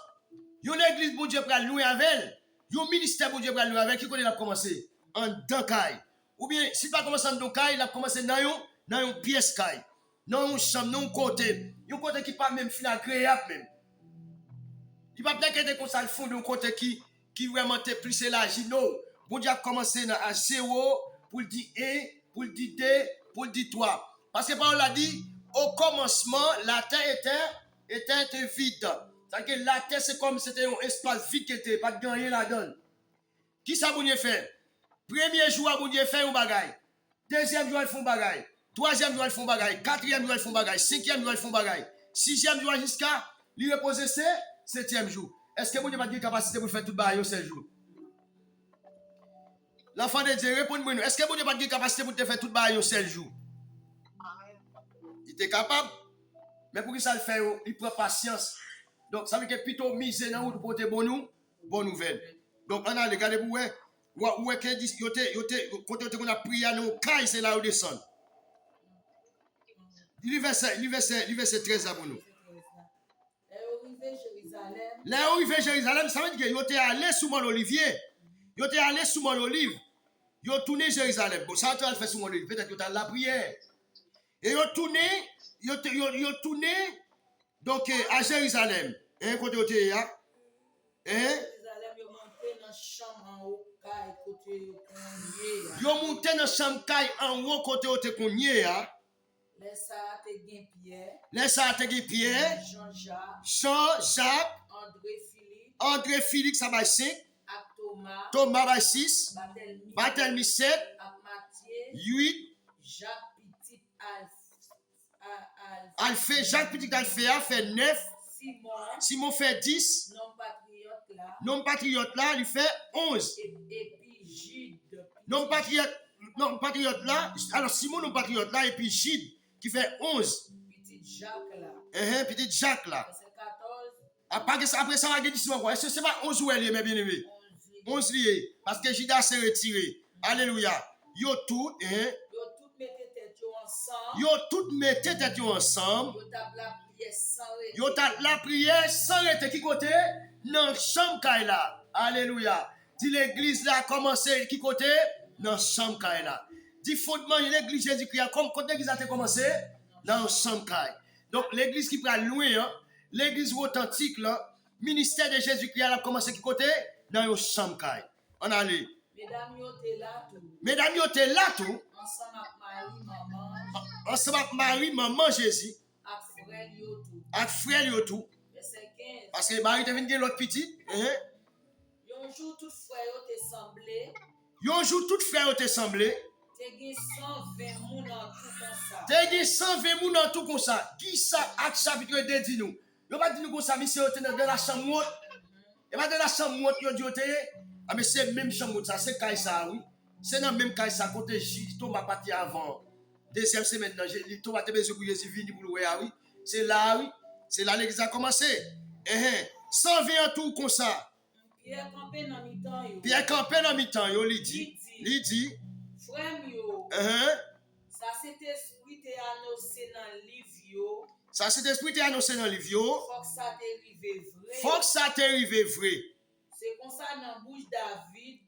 il y a l'église bon Dieu pour louer avec elle, il y a un ministère bon Dieu pour louer avec, qui connaît la commencer en Dankai. Ou bien, si pas commencer en Dankai, il a commencé dans une pièce Kai, dans une chambre, dans un côté qui pas même fin agréable même. Il va peut-être que comme ça le fond d'un côté qui vraiment te plus élargi. Non, bon Dieu a commencé à 0 pour le dire 1, pour le dire 2, pour le dire 3. Parce que Paul a dit, au commencement, la terre était vide. C'est-à-dire que la terre, c'est comme si c'était un espace vide qui était pas de gagner là-dedans. Qui ça bon Dieu fait? Premier jour, bon Dieu fait un bagaille. Deuxième jour, ils font bagaille. Troisième jour, ils font bagaille. Quatrième jour, ils font bagaille. Cinquième jour, ils font bagaille. Sixième jour, jusqu'à lui reposer septième jour. Est-ce que vous n'avez pas de capacité pour faire tout le bail au 7 jours? L'enfant de Dieu, répondez-moi. Est-ce que vous n'avez pas de capacité pour faire tout le bail au 7 jours? Il était capable. Mais pour que ça le fait, il prend patience. Donc, ça veut dire que plutôt miser dans vous pour porter bonne nouvelle. Donc, on a regardé pour où est-ce que dit, quand on a prié à nos cailles, c'est là où descend. Il y verset 13 à nous. Là où il fait Jérusalem, ça veut dire qu'il était allé sous mon olivier. Il était allé sous mon olive. Il a tourné Jérusalem. Bon, ça va faire sous mon olive. Peut-être qu'il a la prière. Et il a tourné donc à Jérusalem. Hein, côté où tu es là. Hein? Il a monté dans la chambre en haut côté où tu es là. Laisse ça te Pierre. Jean-Jacques. André Philippe, ça va 5. Thomas va 6. Barthélemy 7. 8. Alphée, Jacques Petit Alphéa fait 9. Simon fait 10. Non patriote là, il fait 11. Non patriote là, alors Simon non patriote là, et puis Gide qui fait 11. Petit Jacques là. Après ça, on va dire quoi? Est-ce que c'est pas 11 ou elle est, mes bien-aimés? 11 liés. Parce que Judas s'est retiré. Alléluia. Yo tout mettez tête ensemble. Yo t'a la prière sans arrêter. Qui côté? Dans chambre là. Alléluia. Dit l'église là a commencé qui côté? Dans chambre là. Dit fondement l'église Jésus-Christ comme côté l'église a commencé? Dans chambre. Donc l'église qui prend loin, l'église authentique là, ministère de Jésus-Christ a commencé qui côté? Dans une chambre. On allait. Mesdames, yo te là tout. Mesdames, yo te là tout. Ensemble avec Marie, maman. Ensemble avec Marie, maman Jésus. Avec frère yo tout. Avec frère yo tout. Verset 15. Parce que Marie te venu l'autre petit. Yon jour tout frère yo te semblé. Yon jour tout frère yo te semblé. Te gen 120 moun en tout comme ça. Te gen 120 moun en tout comme ça. Qui ça a chapitre de dit nous? Yo pas dit nous comme ça, monsieur yo te dans la chambre. Et pas dans la chambre yo dit yo te. Ah mais c'est même chambre ça, c'est Kaisa oui. C'est dans même Kaisa côté Thomas parti avant. Deuxième semaine dans Thomas te besoin pour Jésus vini pour le oui. C'est là oui. C'est là l'église a commencé. 120 en tout comme ça. Pierre campé dans mi-temps yo. Pierre campé dans mi-temps yo li dit. Frère yo. Ça c'est esprit te annoncé dans le livre yo. Ça c'est esprit te annoncé dans le livre yo. Faut que ça t'arrive vrai. Faut que ça t'arrive vrai. C'est comme ça dans bouche David.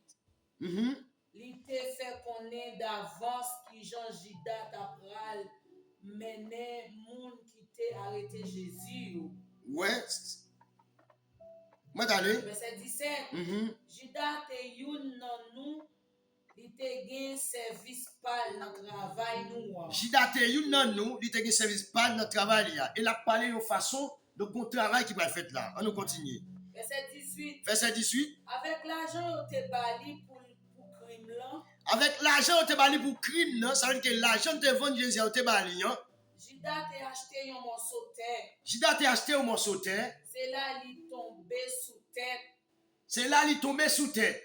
Il te fait connaître d'avance qui Jean Judas t'a pral mené moun qui t'a arrêté Jésus yo. Ouais. M'attendez. Verset 17. Judas te youn nan nou. Il te gen service pal dans travail nous. Judas te youn nan nou, il te gen service pal dans travail là. Et la parlé de façon de bon travail qui va fait là. On nous continue. Verset 18. Verset 18. Avec l'argent yo te bali pour crime là. Avec l'argent yo te bali pour crime là, ça veut dire que l'argent te vend Jésus yo te bali hein. Judas te acheté un morceau de terre. Judas te acheté un morceau de terre. C'est là il tombé sous tête. C'est là il tombé sous terre.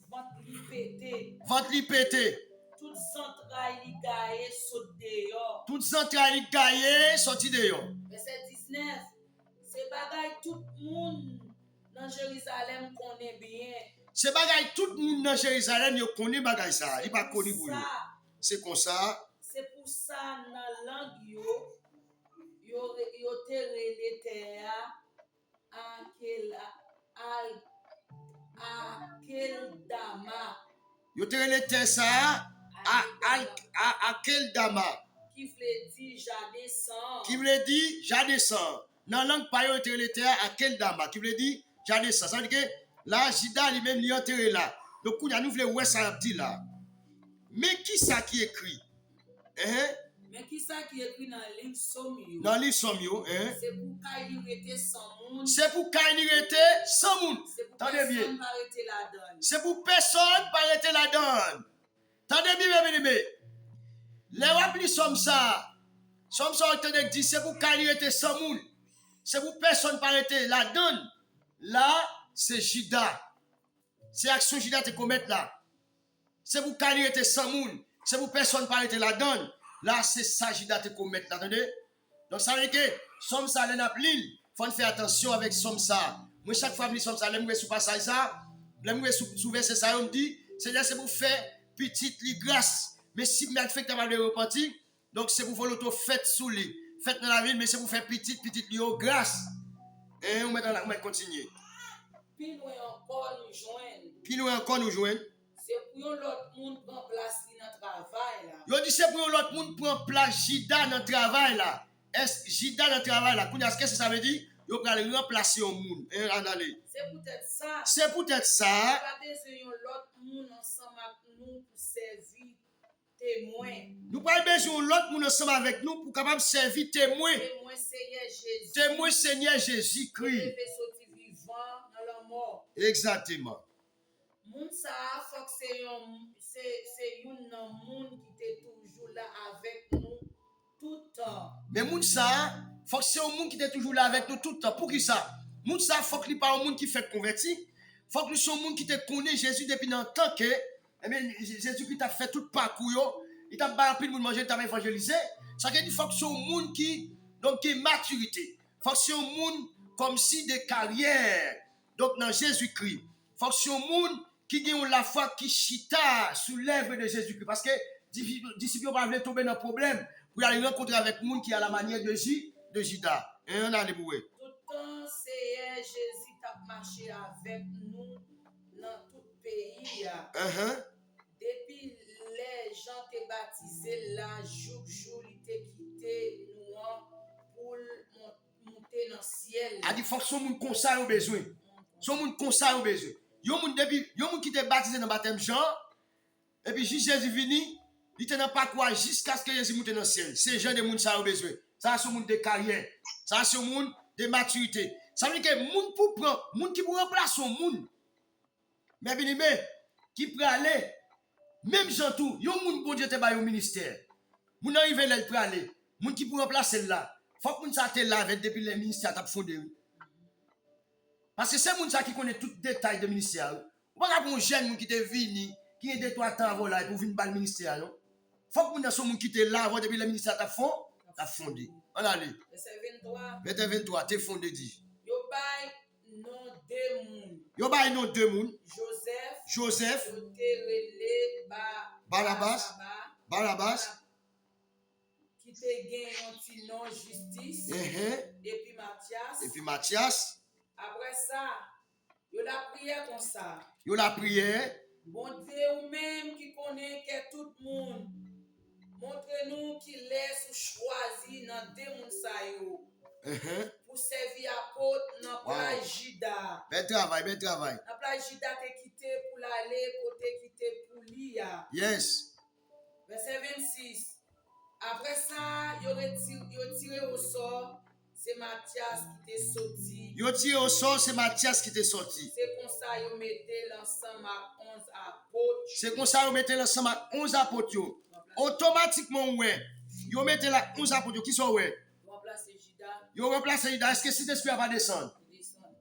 Ventre li pété. Toutes entrailles li gaillé saute dehors. Toutes entrailles li gaillé sorti dehors. Verset 19. C'est bagaille tout monde dans Jérusalem connaît bien. C'est bagaille tout le monde dans Jérusalem yo connaît bagaille ça, il pas connu pour nous. C'est comme ça. C'est pour ça dans langue yo te relé terre Akeldama. Yo te relé terre ça Akeldama. Qui veut dire j'adescends. Qui veut dire j'adescends. Dans la langue païenne, yo te relé terre Akeldama. Qui veut dire j'adescends. Ça veut dire que là, Judas lui-même lui enterré là. Donc, il y a nous voulons ouais ça dit là. Mais qui ça qui écrit? Mais qui ça qui écrit dans le livre Somme? Dans le livre Somme, c'est pour Kaili rete sans moun. C'est pour Kaili rete sans moun. Tendez bien. C'est pour personne pas rester la donne. Tendez bien, bien. Les wapli Somme ça. Somme ça on dit c'est pour Kaili rete sans moun. C'est pour personne pas rester la donne. Là, c'est Judas. C'est action Judas te commettre là. C'est pour Kaili rete sans moun. C'est pour personne pas rester la donne. Là, c'est ça, Judas te commettre, attendez. Donc, ça veut dire que, somme ça, l'en a l'île. Il faut faire attention avec somme ça. Moi, chaque fois que je somme ça, je me sous passage ça, je me sous verset ça, on me dit, c'est pour faire petite li grâce. Mais si je fais que tu vas le repentir, donc c'est pour faire l'auto fête sous lui. Fête dans la ville, mais c'est pour faire petite li grâce. Et on va continuer. Puis nous encore nous joindre. Puis nous encore nous joindre. C'est pour l'autre monde prendre place dans le travail là. Yo dit c'est pour l'autre monde prendre place Judas dans le travail là. Est Judas dans le travail là. Qu'est-ce que ça veut dire? Yo va remplacer un monde. C'est peut-être ça. C'est peut-être ça. Pas besoin l'autre monde ensemble avec nous pour servir témoin. Nous pas besoin l'autre monde ensemble avec nous pour capable servir témoin. Témoin Seigneur Jésus. Témoin Seigneur Jésus-Christ. Exactement. Moun ça faut que c'est un monde qui est toujours là avec nous tout le temps. Mais moun ça faut que c'est un monde qui est toujours là avec nous tout le temps. Pour qui ça? Moun ça faut que pas un monde qui fait converti. Faut que soit un monde qui te connaît Jésus depuis longtemps que Jésus qui t'a fait tout le parcours yo, il t'a pas pris de manger, il t'a évangélisé. Ça veut dire faut que c'est un monde qui donc qui est maturité. Faut que c'est un monde comme si de carrière. Donc dans Jésus-Christ, faut que c'est un monde qui gagne la foi qui chita sous l'œuvre de Jésus-Christ. Parce que disciples ne peuvent pas tomber dans un problème pour aller rencontrer avec le monde qui a la manière de Judas. Et on a les bouées. Tout le temps, Seigneur Jésus t'a marché avec nous dans tout le pays. Depuis les gens t'ont baptisé là, jour, il t'a quitté nous pour monter dans le ciel. A dit faut que son monde comme ça au besoin. Son monde comme ça au besoin. Yo monde depuis yo monde qui était baptisé dans baptême Jean et puis Jésus vini, il était dans pas quoi jusqu'à ce que Jésus monte dans le ciel. C'est gens de monde ça au besoin. Ça c'est monde de carrière. Ça c'est monde de maturité. Ça veut dire que monde pour prendre, monde qui pour remplacer son monde. Mais bien aimé, qui peut aller même Jean tout, yo monde bon Dieu te ba au ministère. Moun arrive là pour aller. Moun qui pour remplacer là. Faut que moun ça te là avec depuis le ministère t'a fondé. Parce que c'est moun ça qui connaît tout détail de ministère. Ou pas pour un jeune moun qui te vini, qui est de 3 ans avant là pour venir dans le ministère non. Faut que moun dans son moun qui te là avant depuis le ministère t'a fondé. On allez. Verset 23, t'es fondé dit. Yo bay non deux moun. Yo bay non deux moun. Joseph, yo te relé Barabas, qui te gen yon ti non justice, et puis Mathias. Après ça, yo la prière comme ça. Yo la prière. Bon Dieu ou même qui connaît que tout le monde, montre-nous qui laisse choisir dans deux moun sa yo. Pour servir apôtre dans plage Juda. Bel travail. Dans plage Juda te quitté pour l'aller, côté quitté pour l'IA. Yes. Verset 26. Après ça, yo tiré au sort, c'est Mathias qui t'est sorti. Yo tiré au sort, c'est Mathias qui t'est sorti. C'est comme ça yo mettez l'ensemble à 11 apôtres. C'est comme ça yo mettez l'ensemble à 11 apôtres. Automatiquement, ouais. Yo mettez la 11 apôtres qui sont ouais. Yo remplace Judas. Est-ce que cet esprit va descendre?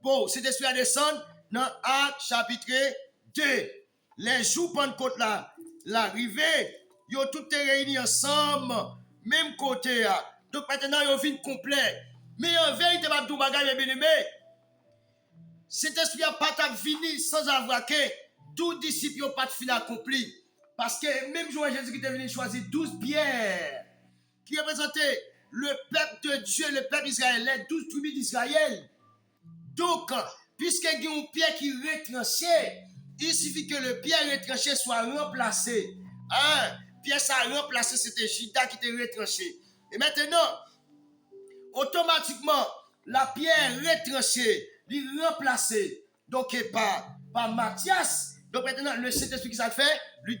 Bon, cet esprit va descendre dans Actes chapitre 2. Les jours Pentecôte là, l'arrivée, yo tout est réunis ensemble, même côté. Donc maintenant, yo vient complet. Mais en vérité, ma tout bagage bien aimé. Cet esprit n'a pas fini sans avoir que tout disciple n'a pas fini accompli. Parce que même jour Jésus qui est venu choisir 12 pierres qui représentaient le peuple de Dieu, le peuple d'Israël, les 12 tribus d'Israël. Donc, puisque il y a une pierre qui est retranchée, il suffit que le pierre retranché soit remplacé. Pierre ça a remplacé, c'était Judas qui était retranché. Et maintenant, automatiquement, la pierre retranchée, il remplacé. Donc, par Mathias. Donc maintenant, le Saint-Esprit qui ça fait, lui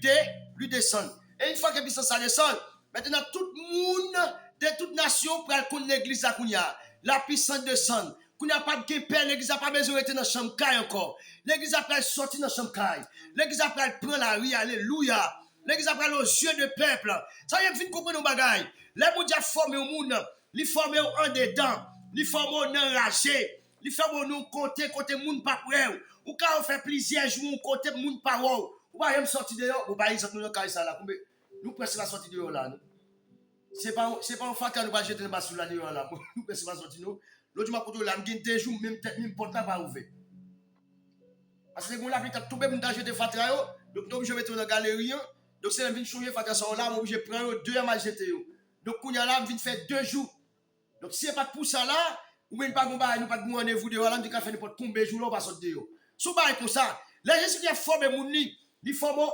descend. Et une fois que ça descend, maintenant tout le monde de toute nation pour aller connaître l'église à Kounia. La puissance descend. Kounia pas de père, l'église n'a pas besoin d'être dans la chambre caille encore. L'église a pas sorti dans la chambre caille. L'église a pas prendre la rue, alléluia. L'église a pas aux yeux de peuple. Ça y est, vous comprenez nos bagailles. Les gens qui formé au monde, ils formé en dedans, ils formé en enragé, ils formé en côté monde pas prêt. Ou quand on fait plusieurs jours, côté monde pas wow. Ou pas même sortir dehors, ou pas y sortir dans caille ça là. Nous presque la sortie dehors là. C'est pas un facteur nous pas jeter dans basou là dehors là. Nous presque pas sortir nous. L'autre mois pour là, me deux jours même porte là pas ouvert. Parce que on l'a tout le monde jeter fatra yo, donc nous je mettre dans la galerie. Donc c'est vinn changer fatra ça là, moi je prends deux à jeter yo. Donc on y a là vinn faire 2 jours. Donc si c'est pas pour ça là, ou même pas nous pas de rendez-vous dehors là, on dit qu'a fait n'importe combien de jours là on va sortir dehors. Sous bail comme ça, les gens qui a formé mon lit, ils forment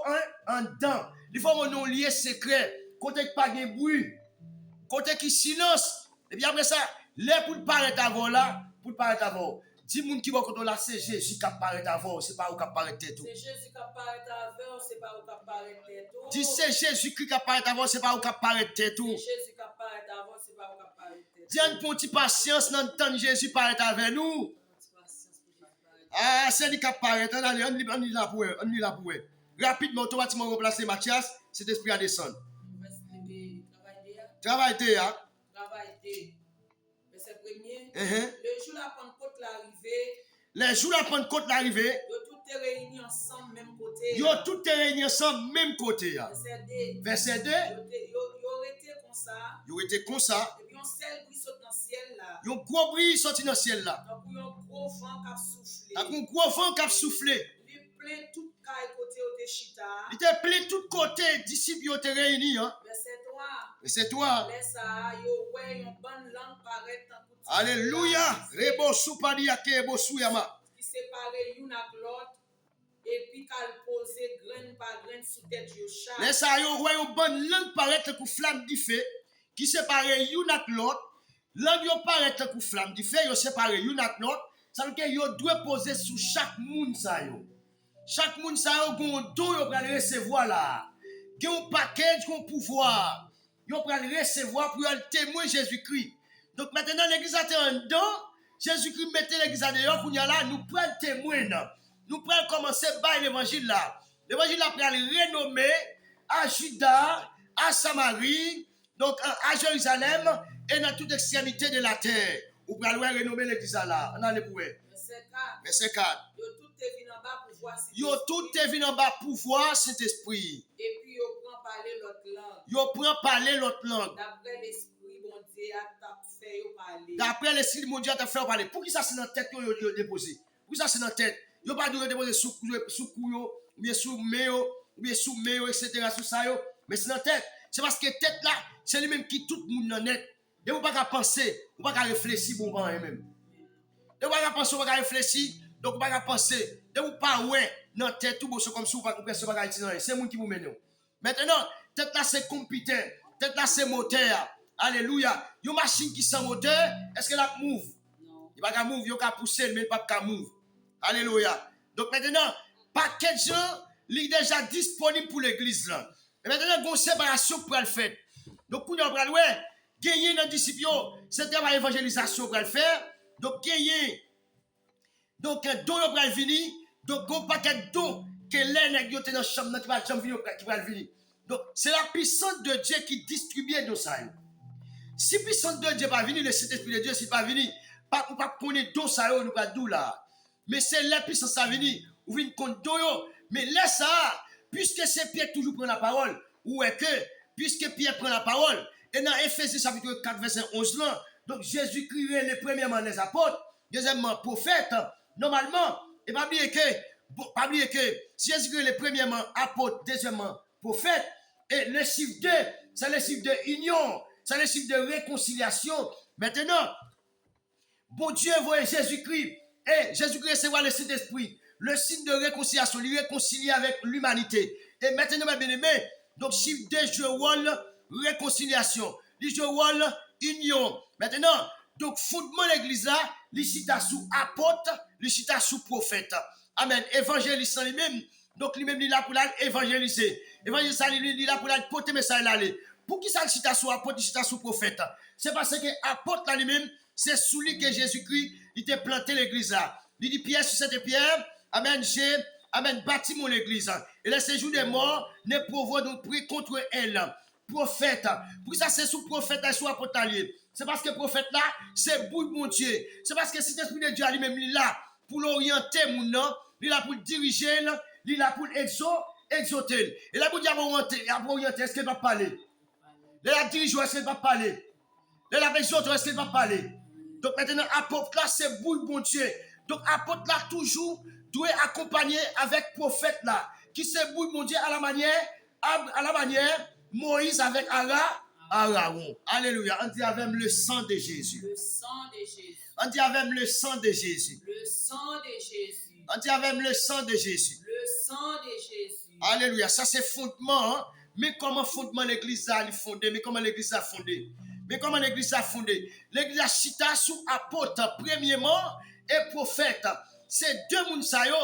un dedans, ils forment un lien secret, côté pas de bruit, côté qui silence. Et puis après ça, les pour paraître avant là, pour paraître avant. 10 moun qui vont contre là, c'est Jésus qui apparaît avant, c'est pas où qui apparaît tête tout. C'est Jésus qui apparaît avant, c'est pas où qui apparaît tête tout. Dis c'est Jésus qui apparaît avant, c'est pas où qui apparaît tête tout. C'est Jésus qui apparaît avant, c'est pas où qui apparaît tête tout. Dis une petite patience dans le temps de Jésus paraît avec nous. Ah, c'est lui qui apparaît, on y là pour eux. Rapidement, automatiquement remplacer Mathias, cet esprit à descendre. Travail de hein? Travail de. Verset 1er. Le jour la Pentecôte l'arrivée. Les jours la Pentecôte l'arrivée. Yo tout réunis ensemble même côté. Yo tout réunis ensemble même côté. Verset 2. Yo été comme ça. Yo été comme ça. Et puis on seul bruit saute dans le ciel là. Yo gros bruit sorti dans le ciel là. Donc un gros vent qui a soufflé. Un gros vent qui a soufflé. Il plein tout côté au chita. Il était plein tout côté disciples yo te réunis hein. Verset 3. Verset 3. Laisse ça yo ouais une bonne langue paraît dans tout. Alléluia. Rebo soupadi yake bo souyama. Qui sépare une à l'autre et puis qu'elle poser graine par graine sous tête yo chaque. Laisse ça yo ouais une bonne langue paraître pour flamme du feu qui sépare une à l'autre Langue yo paraît tant que flamme du feu, yo séparé yon ak l'autre, ça veut dire yo doit poser sous chaque monde ça yo. Chaque monde ça yo gon don yo pral recevoir là. Gen un package gon pouvoir. Yo pral recevoir pour le témoin Jésus-Christ. Donc maintenant l'église a été en dedans, Jésus-Christ mettait l'église à dehors pour là, nous prenons le témoin. Nous prenons commencer par l'évangile là. L'évangile là pral renommer à Juda, à Samarie, donc à Jérusalem et dans toute extrémité de la terre. Ou pral renommer l'église là. On allait pour Verset 4. Yo tout est venu en bas pour voir cet esprit. Et puis yo prend parler l'autre langue. Yo prend parler l'autre langue. D'après l'esprit bon Dieu a fait yo parler. D'après l'esprit mon Dieu a fait parler. Pour qui ça c'est dans tête yo déposé? Pour ça c'est dans tête. Yo pas dû déposer sous cou yo, ou bien sous méo, ou bien sous méo etc. sous ça yo, mais c'est dans tête. C'est parce que tête là, c'est lui même qui tout le monde dans net. Et vous pas penser, vous pas réfléchir bon vent même. Et vous pas penser, vous pas réfléchir, donc vous pas penser. Et vous pas ouais dans tête tout bon c'est comme si vous pas personne pas utiliser. C'est monde qui vous mène. Maintenant, tête là c'est compétent, tête là c'est moteur. Alléluia. Une machine qui sans moteur, est-ce qu'elle a move? Non. Il va move, il va pousser mais pas move. Alléluia. Donc maintenant, paquet de gens, il est déjà disponible pour l'église là. Et maintenant, il y a une séparation pour le faire. Donc, nous allons ouais, gagner dans le disciple, c'est travail d'évangélisation pour le faire. Donc, gagner. Donc, don pour le venir. Donc, un paquet de dons que les gens dans la chambre qui va venir. Donc, c'est la puissance de Dieu qui distribue dans ça. Si la puissance de Dieu va venir, le Saint-Esprit de Dieu, s'il va venir, pas connaître don ça, nous va d'où là. Mais c'est la puissance à venir, ou venir contre don, mais laisse ça. Puisque c'est Pierre qui toujours prend la parole, ou est que, puisque Pierre prend la parole, et dans Ephésiens chapitre 4, verset 11, là, donc Jésus-Christ est le premièrement les apôtres, deuxièmement prophète, normalement, et pas oublier que Jésus-Christ est le premièrement apôtre, deuxièmement prophète, et le chiffre 2, c'est le chiffre de union, c'est le chiffre de réconciliation. Maintenant, bon Dieu voit Jésus-Christ, et Jésus-Christ recevra le Saint-Esprit. Le signe de réconciliation, lui réconcilier avec l'humanité. Et maintenant, mes bien-aimés, donc chiffre 2 joue rôle réconciliation, il joue rôle union. Maintenant, donc fondement l'église là, il cita sous apôtre, il cita sous prophète. Amen. Évangéliste lui-même, donc lui-même il est là pour l'évangéliser. Évangéliste il est là pour la porter message là. Pour qui ça il cita sous apôtre, il cita sous prophète? C'est parce que apôtre là lui-même, c'est sous lui que Jésus-Christ il a planté l'église là. Il dit Pierre sur cette pierre. Amen, bâti mon église. Et le séjour des morts ne pourvoit donc pris contre elle. Prophète. Pour ça, c'est sous prophète et sous apôtre. C'est parce que prophète là, c'est bout mon Dieu. C'est parce que cet esprit de Dieu lui-même, il est là pour l'orienter, mon nom. Il est là pour le diriger, il est là pour exhorter. Et là, pour dire orienter, est-ce qu'il va parler? Il est là pour diriger, est-ce qu'il va parler? Il est là pour exhorter, est-ce qu'il va parler? Donc maintenant, apôtre là, c'est bout mon Dieu. Donc apôtre là, toujours doit accompagner avec prophète là, qui se bouille mon Dieu à la manière Moïse avec Aaron. Alléluia. On dit avec le sang de Jésus. Le sang de Jésus. On dit avec le sang de Jésus. Le sang de Jésus. On dit avec le sang de Jésus. Le sang de Jésus. Alléluia. Ça c'est fondement. Hein? Mais comment fondement l'église a fondé? Mais comment l'église a fondé? Mais comment l'église a fondé? L'église a chita sous apôtre premièrement et prophète. C'est deux mounsayo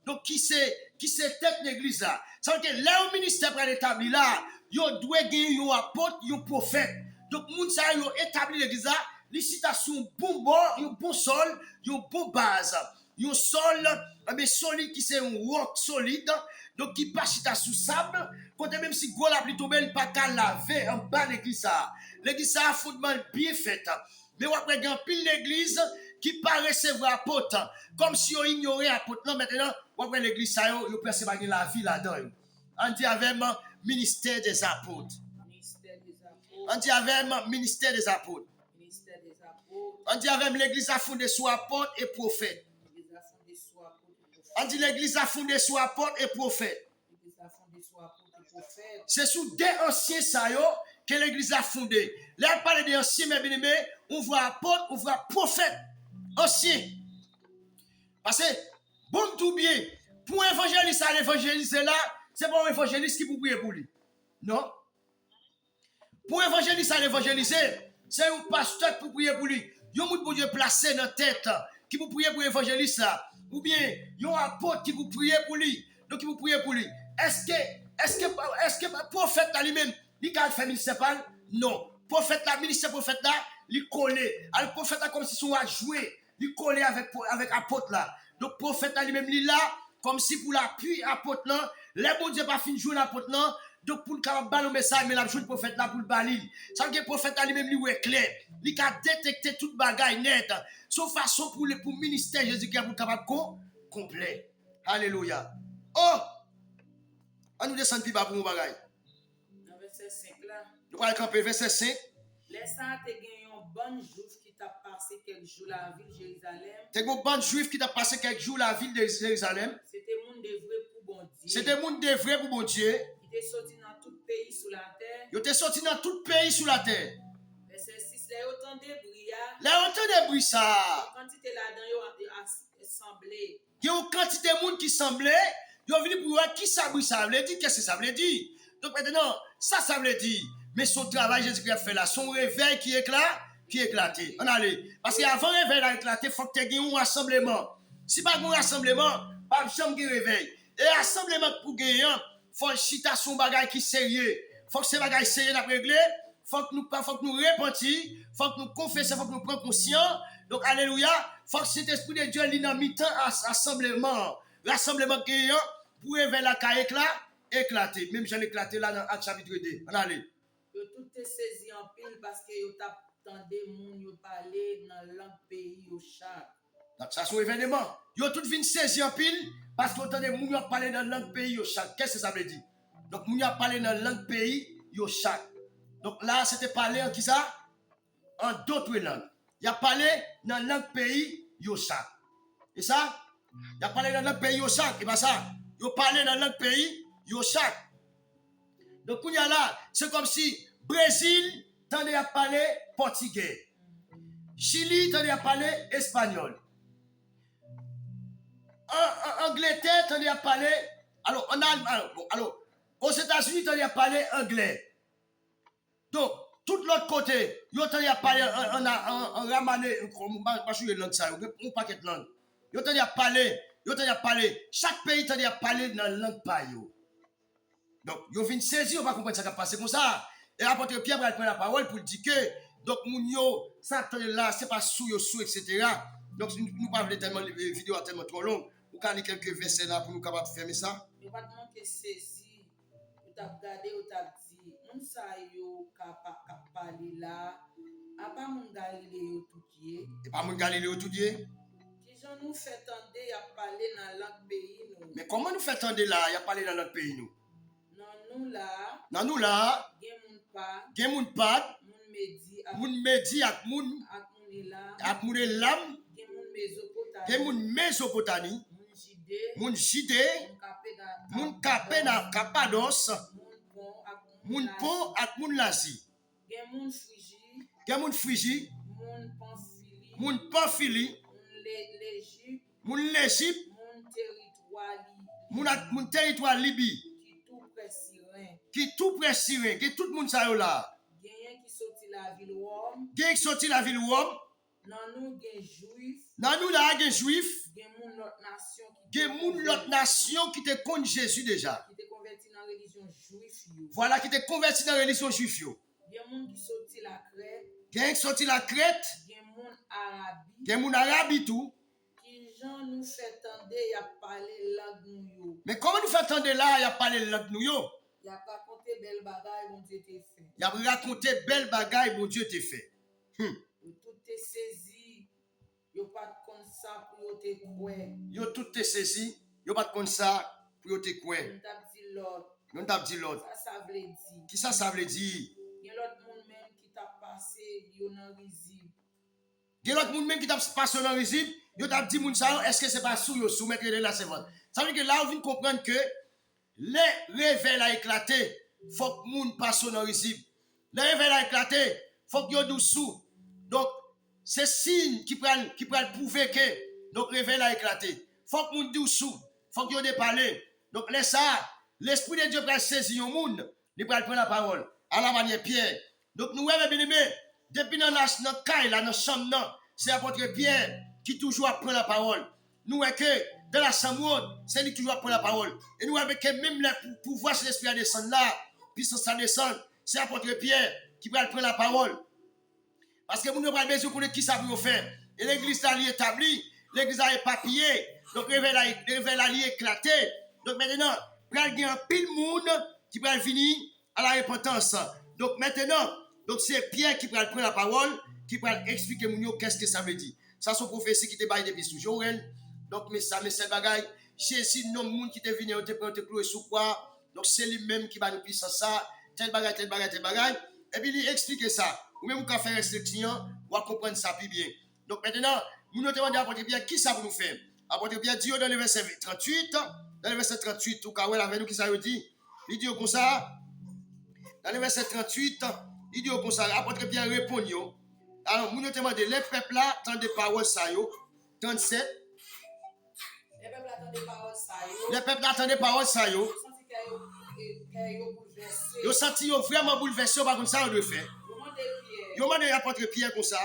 donc qui c'est tête l'église là. Ça veut dire là au ministère pour l'établir là, yo doit gagner un apôtre, un prophète. Donc mounsayo établi l'église là, li cita sous un bon bord, un bon sol, une bonne base. Un sol mais solide qui c'est un roc solide. Donc qui pas chita sous sable, quand même si gros la pluie tombe, il pas qu'à laver en bas l'église ça. L'église ça a fondement bien fait. Mais après il y a pile l'église qui pas recevoir apôtre comme si on ignorait apôtre. Non maintenant, après l'église ça yo perce pas la vie là-dedans. On dit avec ministère des apôtres. On dit avec ministère des apôtres. On dit avec l'église a fondé sur apôtre et prophète. On dit l'église a fondé sur apôtre et prophète. C'est sous des anciens ça yo que l'église a fondé. Là on parle des anciens mais bien aimé, on voit apôtre, on voit prophète. Ancien. Parce que, bon tout bien, pour évangéliste à l'évangéliser là, c'est pas un évangéliste qui peut prier pour lui. Non. Pour évangéliste à l'évangéliser, c'est un pasteur pour prier pour lui. Yon moun pour Dieu placé dans la tête, qui vous prier pour l'évangéliste là. Ou bien, yon apôtre qui vous prier pour lui. Donc, qui vous prier pour lui. Est-ce que le prophète là lui-même, il a fait ministère pas? Non. Prophète là, ministère prophète là, il collé. Le prophète là, comme si son a joué, il collé avec apôtre là. Donc, prophète là lui-même, il là, comme si pour l'appui apôtre là, les bon Dieu pas fin de jouer l'apôtre là. Donc, pour le capable de message, mais la joue le prophète là pour le balil. Ça veut dire que le prophète là lui-même, lui est clair. Il a détecté toute bagaille net. Sauf façon pour le ministère Jésus-Christ pour le capable complet. Alléluia. Oh! On nous descend plus bas pour mon bagaille. Dans verset 5 là. Nous allons camper verset 5. Laissant te gagner un bon juif qui t'a passé quelques jours la ville de Jérusalem. T'es un bon juif qui t'a passé quelques jours la ville de Jérusalem. C'était monde de vrai pour bon Dieu. C'était monde de vrai pour bon Dieu. Il était sorti dans tout pays sous la terre. Il était sorti dans tout pays sous la terre. Verset 6, là, autant de bruit. Là, autant de bruit ça. Quantité là-dedans, il a assemblé. Il y a une quantité de monde qui semblait. Ils ont venu pour voir qui ça bruit ça veut dire. Qu'est-ce que ça veut dire? Donc maintenant, ça veut dire. Mais son travail, Jésus-Christ a fait là, son réveil qui éclaté. On allait. Parce qu'avant le réveil a éclaté, il faut que tu aies un rassemblement. Si pas un rassemblement, pas de chambre qui réveille. Et rassemblement pour gagner, il faut que chita son bagage qui sérieux. Il faut que ce bagage sérieux n'a réglé. Il faut que nous repentir. Il faut que nous confessions, il faut que nous prenions conscience. Donc, alléluia. Il faut que cet esprit de Dieu lit dans mi-temps rassemblement. Rassemblement gagnant pour réveiller la caille éclater. Même j'en ai éclaté là dans Acte chapitre 2. On allait. Yo tout est saisi en pile parce que yo t'attendez moun yo parler dans langue pays yo chaque. Donc ça c'est un événement. Yo tout vinn saisi en pile parce qu'on entendait moun yo parler dans langue pays yo chaque. Qu'est-ce que ça veut dire? Donc moun yo parler dans langue pays yo chaque. Donc là c'était parler en qui ça? En d'autres langues. Il a parlé dans langue pays yo chaque. Et ça? Il a parlé dans langue pays yo chaque. Et pas ça. Yo parlé dans langue pays yo chaque. Donc, il y a là, c'est comme si Brésil tendait à parler portugais. Chili tendait à parler espagnol. Angleterre tendait à parler. Alors, en Allemagne, alors, aux États-Unis tendait à parler anglais. Donc, tout l'autre côté, ils tendait à parler en ramané, pas sur les langues, ça, un paquet de langues. Ils tendait à parler, chaque pays tendait à parler dans la langue payo. Donc, yo vinn saisir, on va comprendre ça qui a passé comme ça. Et apôtre Pierre va prendre la parole pour dire que, donc, moun yo, ça là, c'est pas sous, etc. Donc, nous pas tellement, les vidéos tellement trop longues. Nous avons quelques versets là pour nous capables de fermer ça. Yo pas manquer saisi, yo t'a regardé, yo t'a dit, moun sa yo capable parler là, a pas moun Galilée yo tout qui. Et pas moun Galilée tout dit. Qui j'en nous fait tendre à parler dans langue pays nous. Mais comment nous fait tendre là, il a parlé dans notre pays nous? Nan nous là, gen moun pat, moun medi ak moun elam, gen moun Mésopotamie, moun Judée, moun Capé na Cappadoce, moun Pont ak moun Lazi, gen moun Phrygie, moun Pamphylie, moun l'Égypte, moun territoire Libye. Qui tout près Syrie, qui tout le monde ça là. Gen qui sorti la ville Rome. Gen qui sorti la ville Rome. Nan nous gen juif. Nan nous là gen juif. Gen moun l'autre nation qui. Gen moun l'autre nation qui te connaît Jésus déjà. Qui te converti dans la religion juif yo. Voilà qui te converti dans la religion juif yo. Gen moun qui sorti la Crète. Gen qui sorti la Crète. Gen moun Arabie. Gen moun Arabie tout. Qui gens nous fait tendre y a parler langue nous yo. Mais comment nous fait tendre là y a parler langue nous yo? Y a pas raconté belle bagaille bon Dieu t'ai fait. Y a raconté belle bagaille bon Dieu t'ai fait. Tout t'es saisi. Yo pas comme ça pour yo te croire. Yo tout t'es saisi. Yo pas comme ça pour yo te croire. On t'a dit l'autre. Ça veut dire. Qui ça veut dire? Y a l'autre monde même qui t'a passé yo nan risible. Y a l'autre monde même qui t'a passé dans risible. Yo t'a dit moun ça est-ce que c'est pas sous yo soumettre là c'est vrai. Ça veut dire que là on vient comprendre que le réveil a éclaté, faut que moun passe dans risible. Le réveil a éclaté, faut que yo dessous. Donc c'est signe qui prend prouver que donc réveil a éclaté. Faut que moun dessous, faut que yo déparler. Donc laisse ça, l'esprit de Dieu prend saisir un monde, il prend prendre la parole à la manière Pierre. Donc nous bien aimé, Depuis dans la caille, dans la chambre, c'est l'apôtre Pierre qui toujours apprend la parole. Nous voyons que dans la chambre, c'est lui qui toujours apprend la parole. Et nous voyons que même le pouvoir de l'esprit à descendre là, puissance à descendre, c'est l'apôtre Pierre qui va prendre la parole. Parce que nous n'avons pas besoin de connaître qui ça pour faire. Et l'église là, est établie, l'église là est éparpillée, donc le réveil là est éclaté. Donc maintenant, il y a un pile monde qui va venir à la repentance. Donc maintenant, c'est Pierre qui va prendre la parole, qui va expliquer qu'est-ce que ça veut dire. Ça, c'est une prophétie qui te baille depuis toujours. Donc, mais c'est bagaille. Jésus, non, monde qui te venu, on te prend, te clouer sous quoi. Donc, c'est lui-même qui va nous puissance ça. Tel bagaille. Et puis, il explique ça. Ou même, vous pouvez faire restriction, vous comprendre ça plus bien. Donc, maintenant, nous nous demandons à l'apôtre Pierre, qui ça vous nous fait? L'apôtre Pierre dit dans le verset 38, dans le verset 38, tout cas, avec nous, qui ça veut dire? Il dit comme ça. Dans le verset 38, il dit comme ça, l'apôtre Pierre répond. Alors, nous nous demandons, les peuples là, tant de paroles ça, 37. Les peuples attendaient paroles ça, ils ont senti vraiment bouleversé par ça, on doit faire. Ils ont demandé à l'apôtre Pierre comme ça,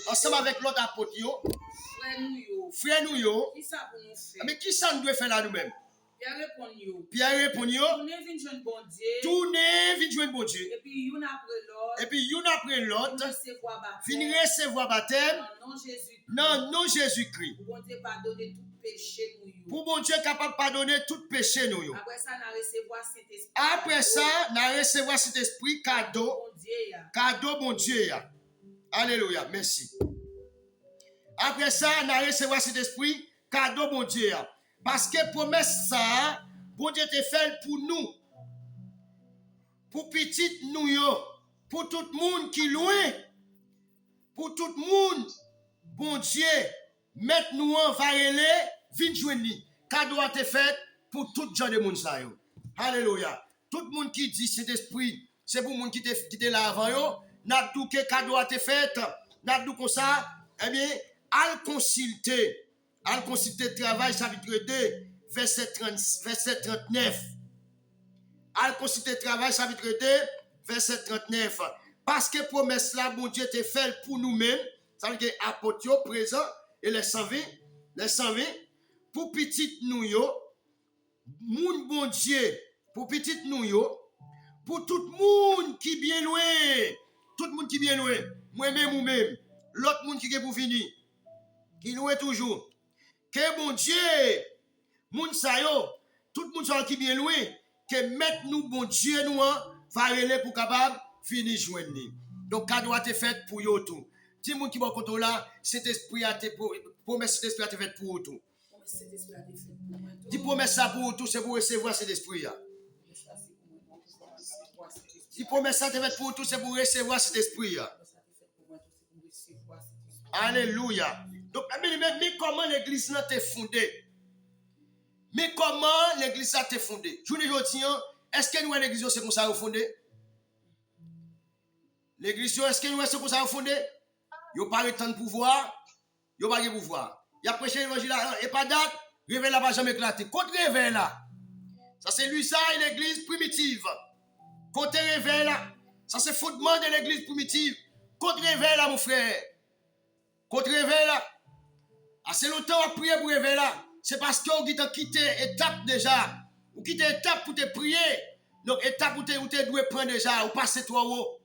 ensemble avec l'autre apôtre, frère nous, mais qui ça nous doit faire là nous-mêmes? Pierre répond, tournez, vite jouer bon Dieu. Et puis, une après l'autre, venez recevoir baptême, non Jésus-Christ. Pour bon Dieu capable de pardonner tout péché nous. Après ça, nous recevoir cet esprit cadeau bon Dieu. Alléluia, merci. Après ça, nous recevoir cet esprit cadeau bon Dieu. Parce que promesse ça, bon Dieu te fait pour nous. Pour petit nous, pour tout le monde qui est loin. Pour tout le monde, bon Dieu, maintenant, on va aller, vite joindre. Cadeau a été fait pour tout genre de monde. Alléluia. Tout le monde qui dit cet esprit, c'est pour le monde qui était là avant. N'a tout que cadeau a été fait. N'a tout comme ça. Eh bien, al consulter le travail, chapitre 2, verset 39. Al consulter le travail, chapitre 2, verset 39. Parce que promesse là, bon Dieu te fait pour nous-mêmes. Ça veut dire que apôtres présents et les 120, pour petit nous moun bon Dieu, pour petit nous pour tout le monde qui bien loin, moi-même ou même, l'autre monde qui est pour finir, qui loin toujours, que bon Dieu, moun sa yo, tout le monde qui bien loin, que mettre nous bon Dieu nous va aller pour capable finir joindre. Donc cadeau a été fait pour yo tout. Ti moun qui va contrôler là, cet esprit a été promesse cet esprit a été fait pour tout. Dis promesse ça pour tout, c'est pour recevoir cet esprit là. Dis promesse ça a été fait pour tout, c'est pour recevoir cet esprit là. Alléluia. Donc mais comment l'église n'a été fondée? Mais comment l'église a été fondée? Je vous dis, est-ce que nous l'église c'est comme ça fondée? L'église est-ce que nous c'est comme ça fondée? Yo pas tant de pouvoir, yo pas de pouvoir. Il a prêché l'évangile et pas date, réveil là pas jamais éclaté. Contre réveil là. Ça c'est lui ça et l'église primitive. Contre réveil là, ça c'est fondement de l'église primitive. Contre réveil là mon frère. Contre réveil là. Assez longtemps à prier pour réveil là, c'est parce que vous avez quitté étape déjà. Vous quittez étape pour te prier. Donc étape où tu dois prendre déjà, ou passer 3 euros.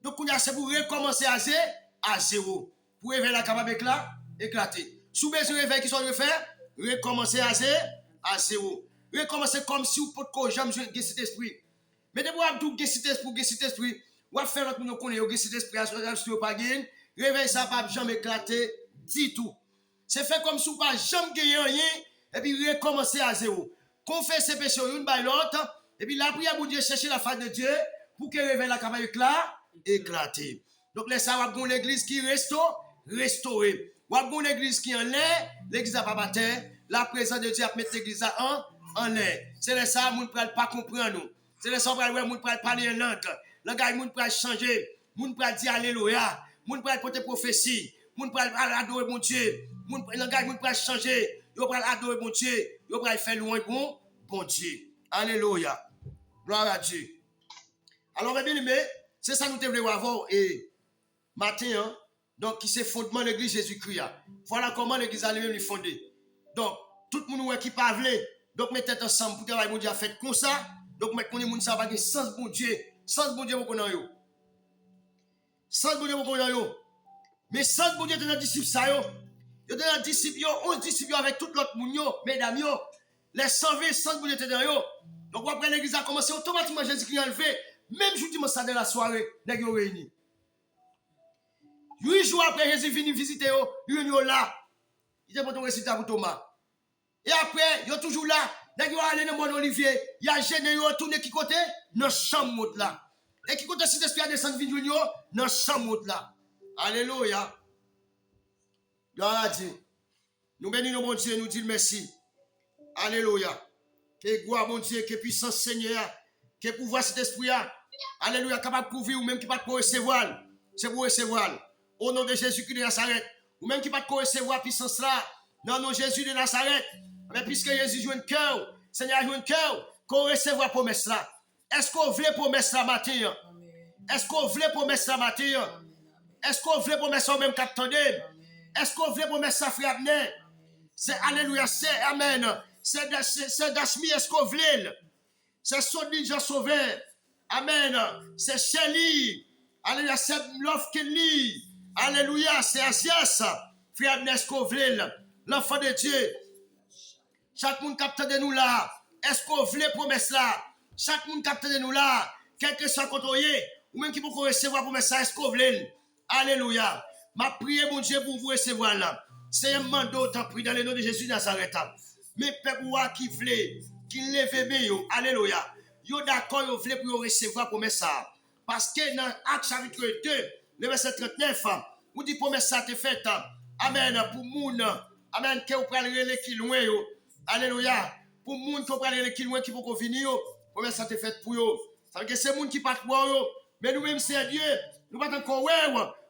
Donc c'est pour recommencer à zéro. Pour réveiller la capable éclater. Sous besoin de réveil qui sont de faire, recommencer à zéro. Recommencer comme si vous ne pouvez jamais jouer cet esprit. Mais de vous tout cet esprit, vous allez faire notre connaître cet esprit à ce que pas gagner. Réveil ça pas jamais éclater du tout. C'est fait comme si vous pas jamais gagner rien et puis recommencer à zéro. Confesser péché une par l'autre et puis la prière pour Dieu chercher la face de Dieu pour que réveille la capable éclater. Donc les ça va l'église qui restaurée. Ou a l'église qui en l'air, l'église a pas battu, la présence de Dieu a mettre l'église en l'air. C'est les ça moun pral pas comprendre nous. C'est les ça moun pral parler en langue. Langage moun pral changer, moun pral dire alléluia, moun pral porter prophétie, moun pral adorer mon Dieu. Langage moun pral changer, yo pral adorer mon Dieu, yo pral faire louange bon Dieu. Alléluia. Gloire à Dieu. Alors bien aimé, c'est ça nous devons avoir et matin, hein? Donc, qui c'est fondement de l'église Jésus-Christ. Voilà comment l'église a lui fondée. Donc, tout le monde qui parle, donc mettez ensemble pour travailler, mon Dieu, fait comme ça. Donc, maintenant, les gens ça va sens bon Dieu. Sens bon Dieu, vous connaissez. Sens bon Dieu, vous connaissez. Mais sens bon Dieu, dans les disciples, ça, yo. Yo dans les disciples, 11 disciples avec tout l'autre monde, mesdames, yo. Les 120, sens bon Dieu, yo. Donc, après, l'église a commencé automatiquement, Jésus-Christ a levé. Même je dis ça dans la soirée, les gens réunis. 8 jours après, Jésus venu visiter eux, ils sont là. Il était pour ton récital pour Thomas. Et après, ils sont toujours là. Les gens allés dans mon Olivier, il y a gêné, ils ont tourné qui côté? Dans la chambre là. Et qui côté si l'esprit a descendu dans la chambre là. Alléluia. Gloire à Dieu. Nous bénissons mon Dieu, nous disons merci. Alléluia. Que gloire mon Dieu, que puissance Seigneur, que pouvoir cet esprit. Alléluia, capable de couvrir ou même qui ne peut pas recevoir. C'est pour recevoir. Au nom de Jésus-Christ de Nazareth. Ou même qui ne peut pas recevoir puissance là. Non, non, Jésus de Nazareth. Mais puisque Jésus joue un cœur, Seigneur joue un cœur, qu'on recevra promesse là. Est-ce qu'on veut promesse là matin? Est-ce qu'on veut promesse là matin? Est-ce qu'on veut promesse là même capitaine? Est-ce qu'on veut promesse là frère Abner? C'est Alléluia, c'est Amen. C'est Dashmi, est-ce qu'on veut? C'est Sodine Jean Sauveur. Amen. C'est Shelly. Alléluia, c'est Love Kelly. Alléluia, c'est Asias. Frère Abner, est-ce qu'on veut? L'enfant de Dieu. Chaque monde capte de nous là. Est-ce qu'on veut promesse là? Chaque monde capte de nous là. Quel que soit côté, ou même qui peut recevoir promesse là, est-ce qu'on veut? Alléluia. Ma prière, mon Dieu, pour vous recevoir là. C'est un mandat, t'en prie, dans le nom de Jésus de Nazareth. Mais peuple qui voulait, qui lève bien, alléluia. Yo d'accord, yo voulez pour recevoir promesse ça. Parce que dans Acte chapitre 2, le verset 39, vous dit promesse ça te faite. Amen. Pour moun, amen, que vous prenez les qui loin, yo. Alléluia. Pour moun qui prenez les qui loin, qui vont venir, promesse ça te faite pour yo. Ça veut dire que c'est moun qui pas pour yo. Mais nous-mêmes, c'est Dieu. Nous pas encore ouais,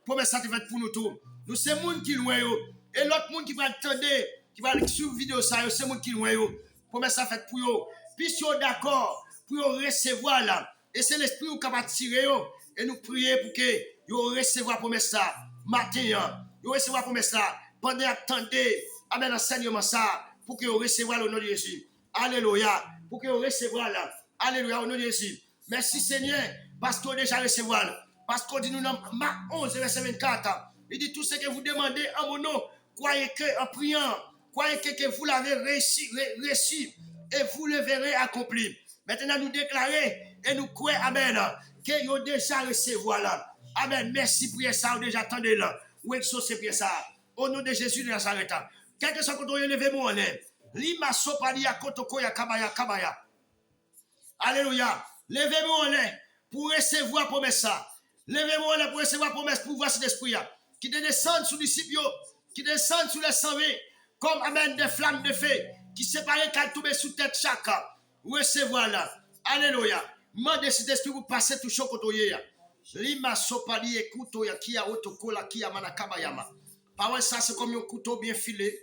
promesse ça te faite pour nous tous. Nous, c'est moun qui loin, yo. Et l'autre monde qui va attendre, qui va suivre vidéo ça, c'est moun qui loin, yo. Promesse ça faite pour yo. Puis si vous d'accord pour recevoir là, et c'est l'esprit qui va tirer yo, et nous prier pour que vous recevoir promesse ça matin, vous recevoir promesse ça pendant attendez, amen enseignement ça pour que vous recevoir le nom de Jésus. Alléluia, pour que vous recevoir là. Alléluia au nom de Jésus. Merci Seigneur parce qu'on déjà recevoir. Parce qu'on dit nous dans Marc 11 verset 24, il dit tout ce que vous demandez en mon nom, croyez que en priant, croyez que vous l'avez reçu et vous le verrez accompli. Maintenant, nous déclarons et nous croyons, amen, que vous déjà recevoir là. Amen. Merci pour ça, vous déjà attendez là. Ou exaucez pour ça. Au nom de Jésus de Nazareth. Quel que soit quand on levé mon l'air. Lima sopalia kotoko ya kabaya. Alléluia. Levez-moi l'air pour recevoir promesse ça. Levez-moi l'air pour recevoir promesse pour voir cet esprit là. Qui descend sur les disciples, qui descend sur les 120, comme, amen, des flammes de feu, qui séparent quand tomber sous tête chacun. Recevoir là. Alléluia. Mandez cet esprit pour passer tout chaud côté. Lima sopali ekuto ya kia otokola kia manakabayama. Parole ça c'est comme un couteau bien filé.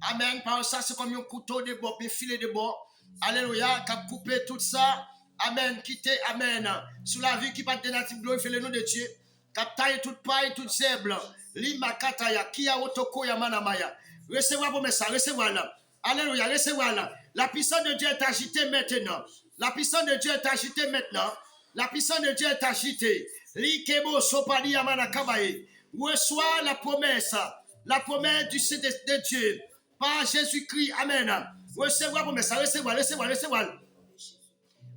Amen. Parole ça c'est comme un couteau de bord bien filé de bord. Alléluia. Qui a coupé tout ça. Amen. Quitter. Amen. Sous la vie qui va te glorifier le nom de Dieu. Qui a taillé toute paille, toute sèble. Lima kataya kia otoko ya manamaya. Recevoir pour ça. Recevoir là. Alléluia. Recevoir là. La puissance de Dieu est agitée maintenant. La puissance de Dieu est agitée maintenant. La puissance de Dieu est agitée. Likebo sopali yamana kabaye. Reçois la promesse du Saint de Dieu par Jésus-Christ. Amen. Recevoir la promesse. Recevoir.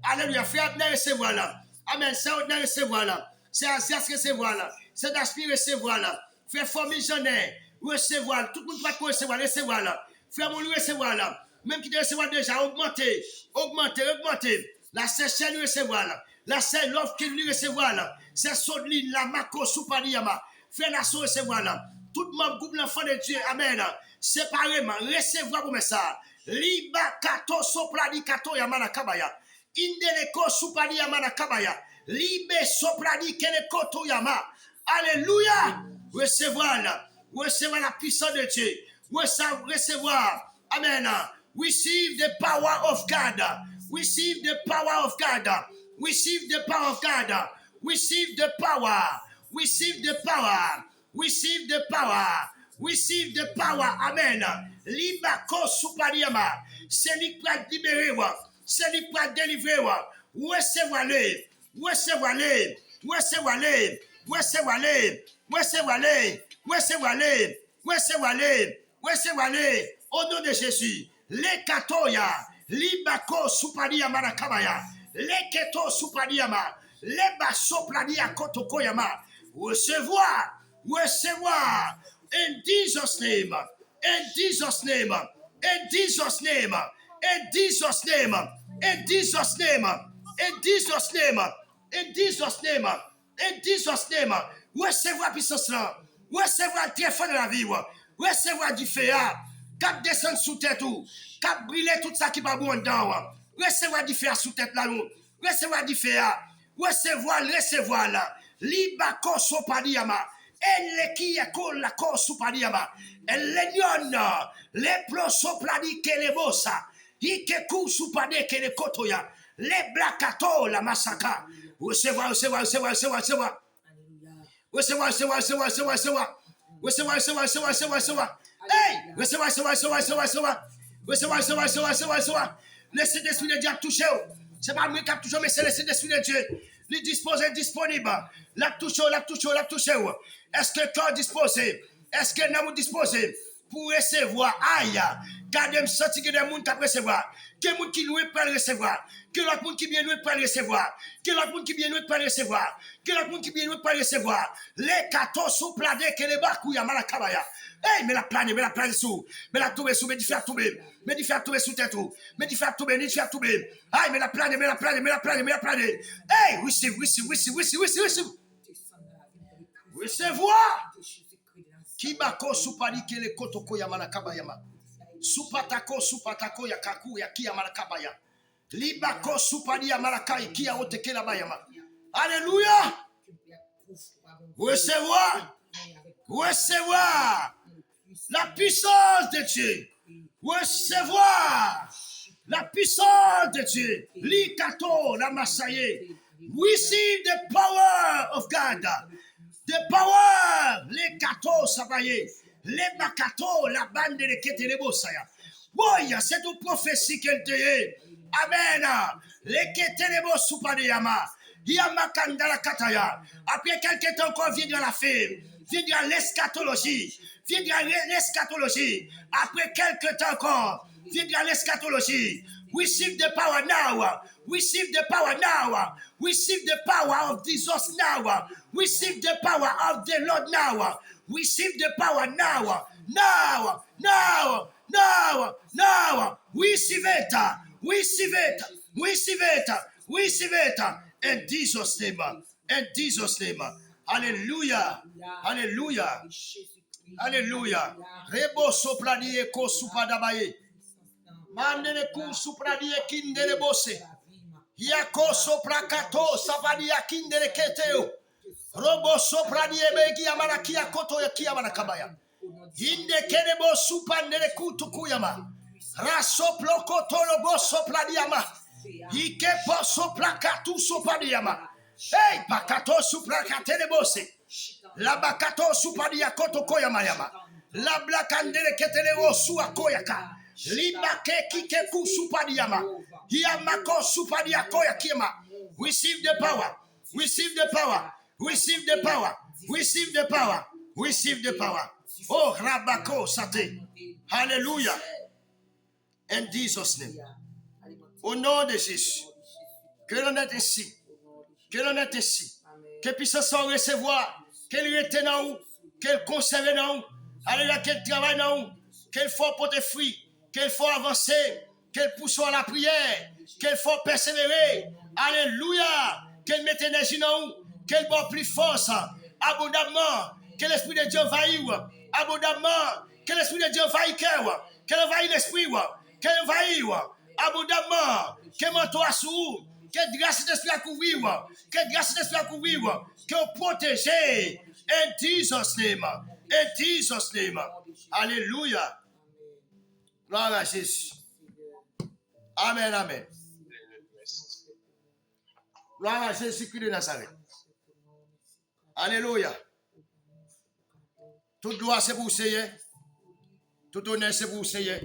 Alléluia. Frère Abner, recevoir là. Amen. C'est Abner, recevoir là. C'est Asias, recevoir là. C'est Dashmi, recevoir là. Frère Formil Jeannet, recevoir. Tout le monde va recevoir là. Frère Moulou, recevoir là. Même qui te recevoir déjà, augmenter. La sèche recevoir là. La sèche l'offre qui lui recevoir là. C'est Sodline, la Mako, Soupaniama. Frère Nassau recevoir là. Tout le monde groupe l'enfant de Dieu. Amen. Séparément, recevoir pour ça. Liba kato soprani kato yamana kabaya. Indeleko supani yamana kabaya. Libe soprani keleko to yama. Alléluia. Recevoir là. Recevoir la puissance de Dieu. Recevoir. Amen. Receive the power of God. Receive the power of God. Receive the power of God. Receive the power. Receive the power. Receive the power. Receive the power. Amen. Libako supadiama. C'est lui qui va libérer. C'est lui qui va délivrer. Recevez-le. Recevez-le. Recevez-le. Recevez-le. Recevez-le. Recevez-le. Recevez-le. Recevez-le. Au nom de Jésus. Les katoya. Libako supadiama nakabaya. Les keto supadiama. Les basso pladia kotokoyama. Recevoir. Recevoir. In Jesus' name. In Jesus' name. In Jesus' name. In Jesus' name. In Jesus' name. In Jesus' name. In Jesus' name. In Jesus' name. Recevoir puissance là. Recevoir très fort de la vie. Recevoir du feu. Cap descendre sous tête ou. Cap brûler tout ça qui va bon dedans. Recevoir du feu sous tête là. Recevoir du feu. Recevoir là. Libako sopadiama. Elle qui est con la cosupadiama. Elle legnona. Les plosopladi que les bossa. Ikeku supade que les kotoya. Les blakato la massacre. Recevoir. Recevoir. Hey! Recevoir. Laissez l'esprit de Dieu toucher. C'est pas moi qui a touché, mais c'est l'esprit de Dieu. Il dispose, disponible. La touche. Est-ce que le corps disposé? Est-ce que nous disposé pour recevoir? Aïe! Gardez-moi senti que des gens qui recevoir. Que des gens qui louent pour recevoir. Que l'autre monde qui bien loué pour recevoir. Que l'autre monde qui bien loué pour recevoir. Que l'autre monde qui bien loué pour recevoir. Les 14 sous planés que les barques où il y a malakabaya. Hey, mais la plane sous. Mais la tomber sous, mais faire tomber. Mais faire tomber sous tête ou. Mais faire tomber. Aïe, mais la plane. Hey, receive. Recevoir. Kibako supadi que les kotoko ya malakabayama. Supatako ya kaku ya kia malakabaya. Libako supadi ya malakai kia oteke la bayama. Alléluia. Recevoir la puissance de Dieu. Recevoir la puissance de Dieu. Likato la masaye. Receive the power of God. The power. Les kato sabaye. Les bakato la bande de ketelebo saya. Boya, c'est une prophétie qu'elle te est. Amen. Les ketelebo supadeyama. Yamakandala kataya. Après quelques temps qu'on vient dans la fée. Vient dans l'eschatologie. Après quelques temps encore, vient dans l'eschatologie. Receive the power now. Receive the power now. Receive the power of Jesus now. Receive the power of the Lord now. Receive the power now. Receive it. In Jesus' name. Hallelujah. Rebo sopradi eko supadabaye. Mandele ku supradi ekindele bose. Yako soprakato sapadi akindele keteo. Robo sopradi ebegi amaraki akoto yakia manakabaya. Inde kenebo supandele kutukuyama. Rasoplo kotolo bo sopradi ama. Ike po soplakatu sopradi ama. Hey, pakato suprakatele bose. La bakato supadia koto koyamayama. La blakandele ketele osu akoyaka. Libake kike ku supadiama. Hiamako supadia koyakima. Receive the power. Oh, rabako sate. Hallelujah. In Jesus' name. Au nom de Jésus. Que l'on est ici. Que puissance en recevoir. Qu'elle reste dans nous. Qu'elle conserve dans nous. Alléluia, qu'elle travaille dans nous. Qu'elle faut porter fruit. Qu'elle faut avancer. Qu'elle pousse à la prière. Qu'elle faut persévérer. Alléluia. Qu'elle mette énergie dans nous. Qu'elle boit plus force. Abondamment. Que l'Esprit de Dieu vaille. Abondamment. Que l'Esprit de Dieu vaille cœur. Qu'elle vaille l'Esprit. Qu'elle vaille. Abondamment. Qu'elle m'entoure sous. Que grâce d'esprit à couvrir. Que protéger. In Jesus' name. Alléluia. Gloire à Jésus. Amen. Gloire à Jésus-Christ de Nazareth. Alléluia. Toute gloire c'est pour le Seigneur. Tout honneur c'est pour le Seigneur.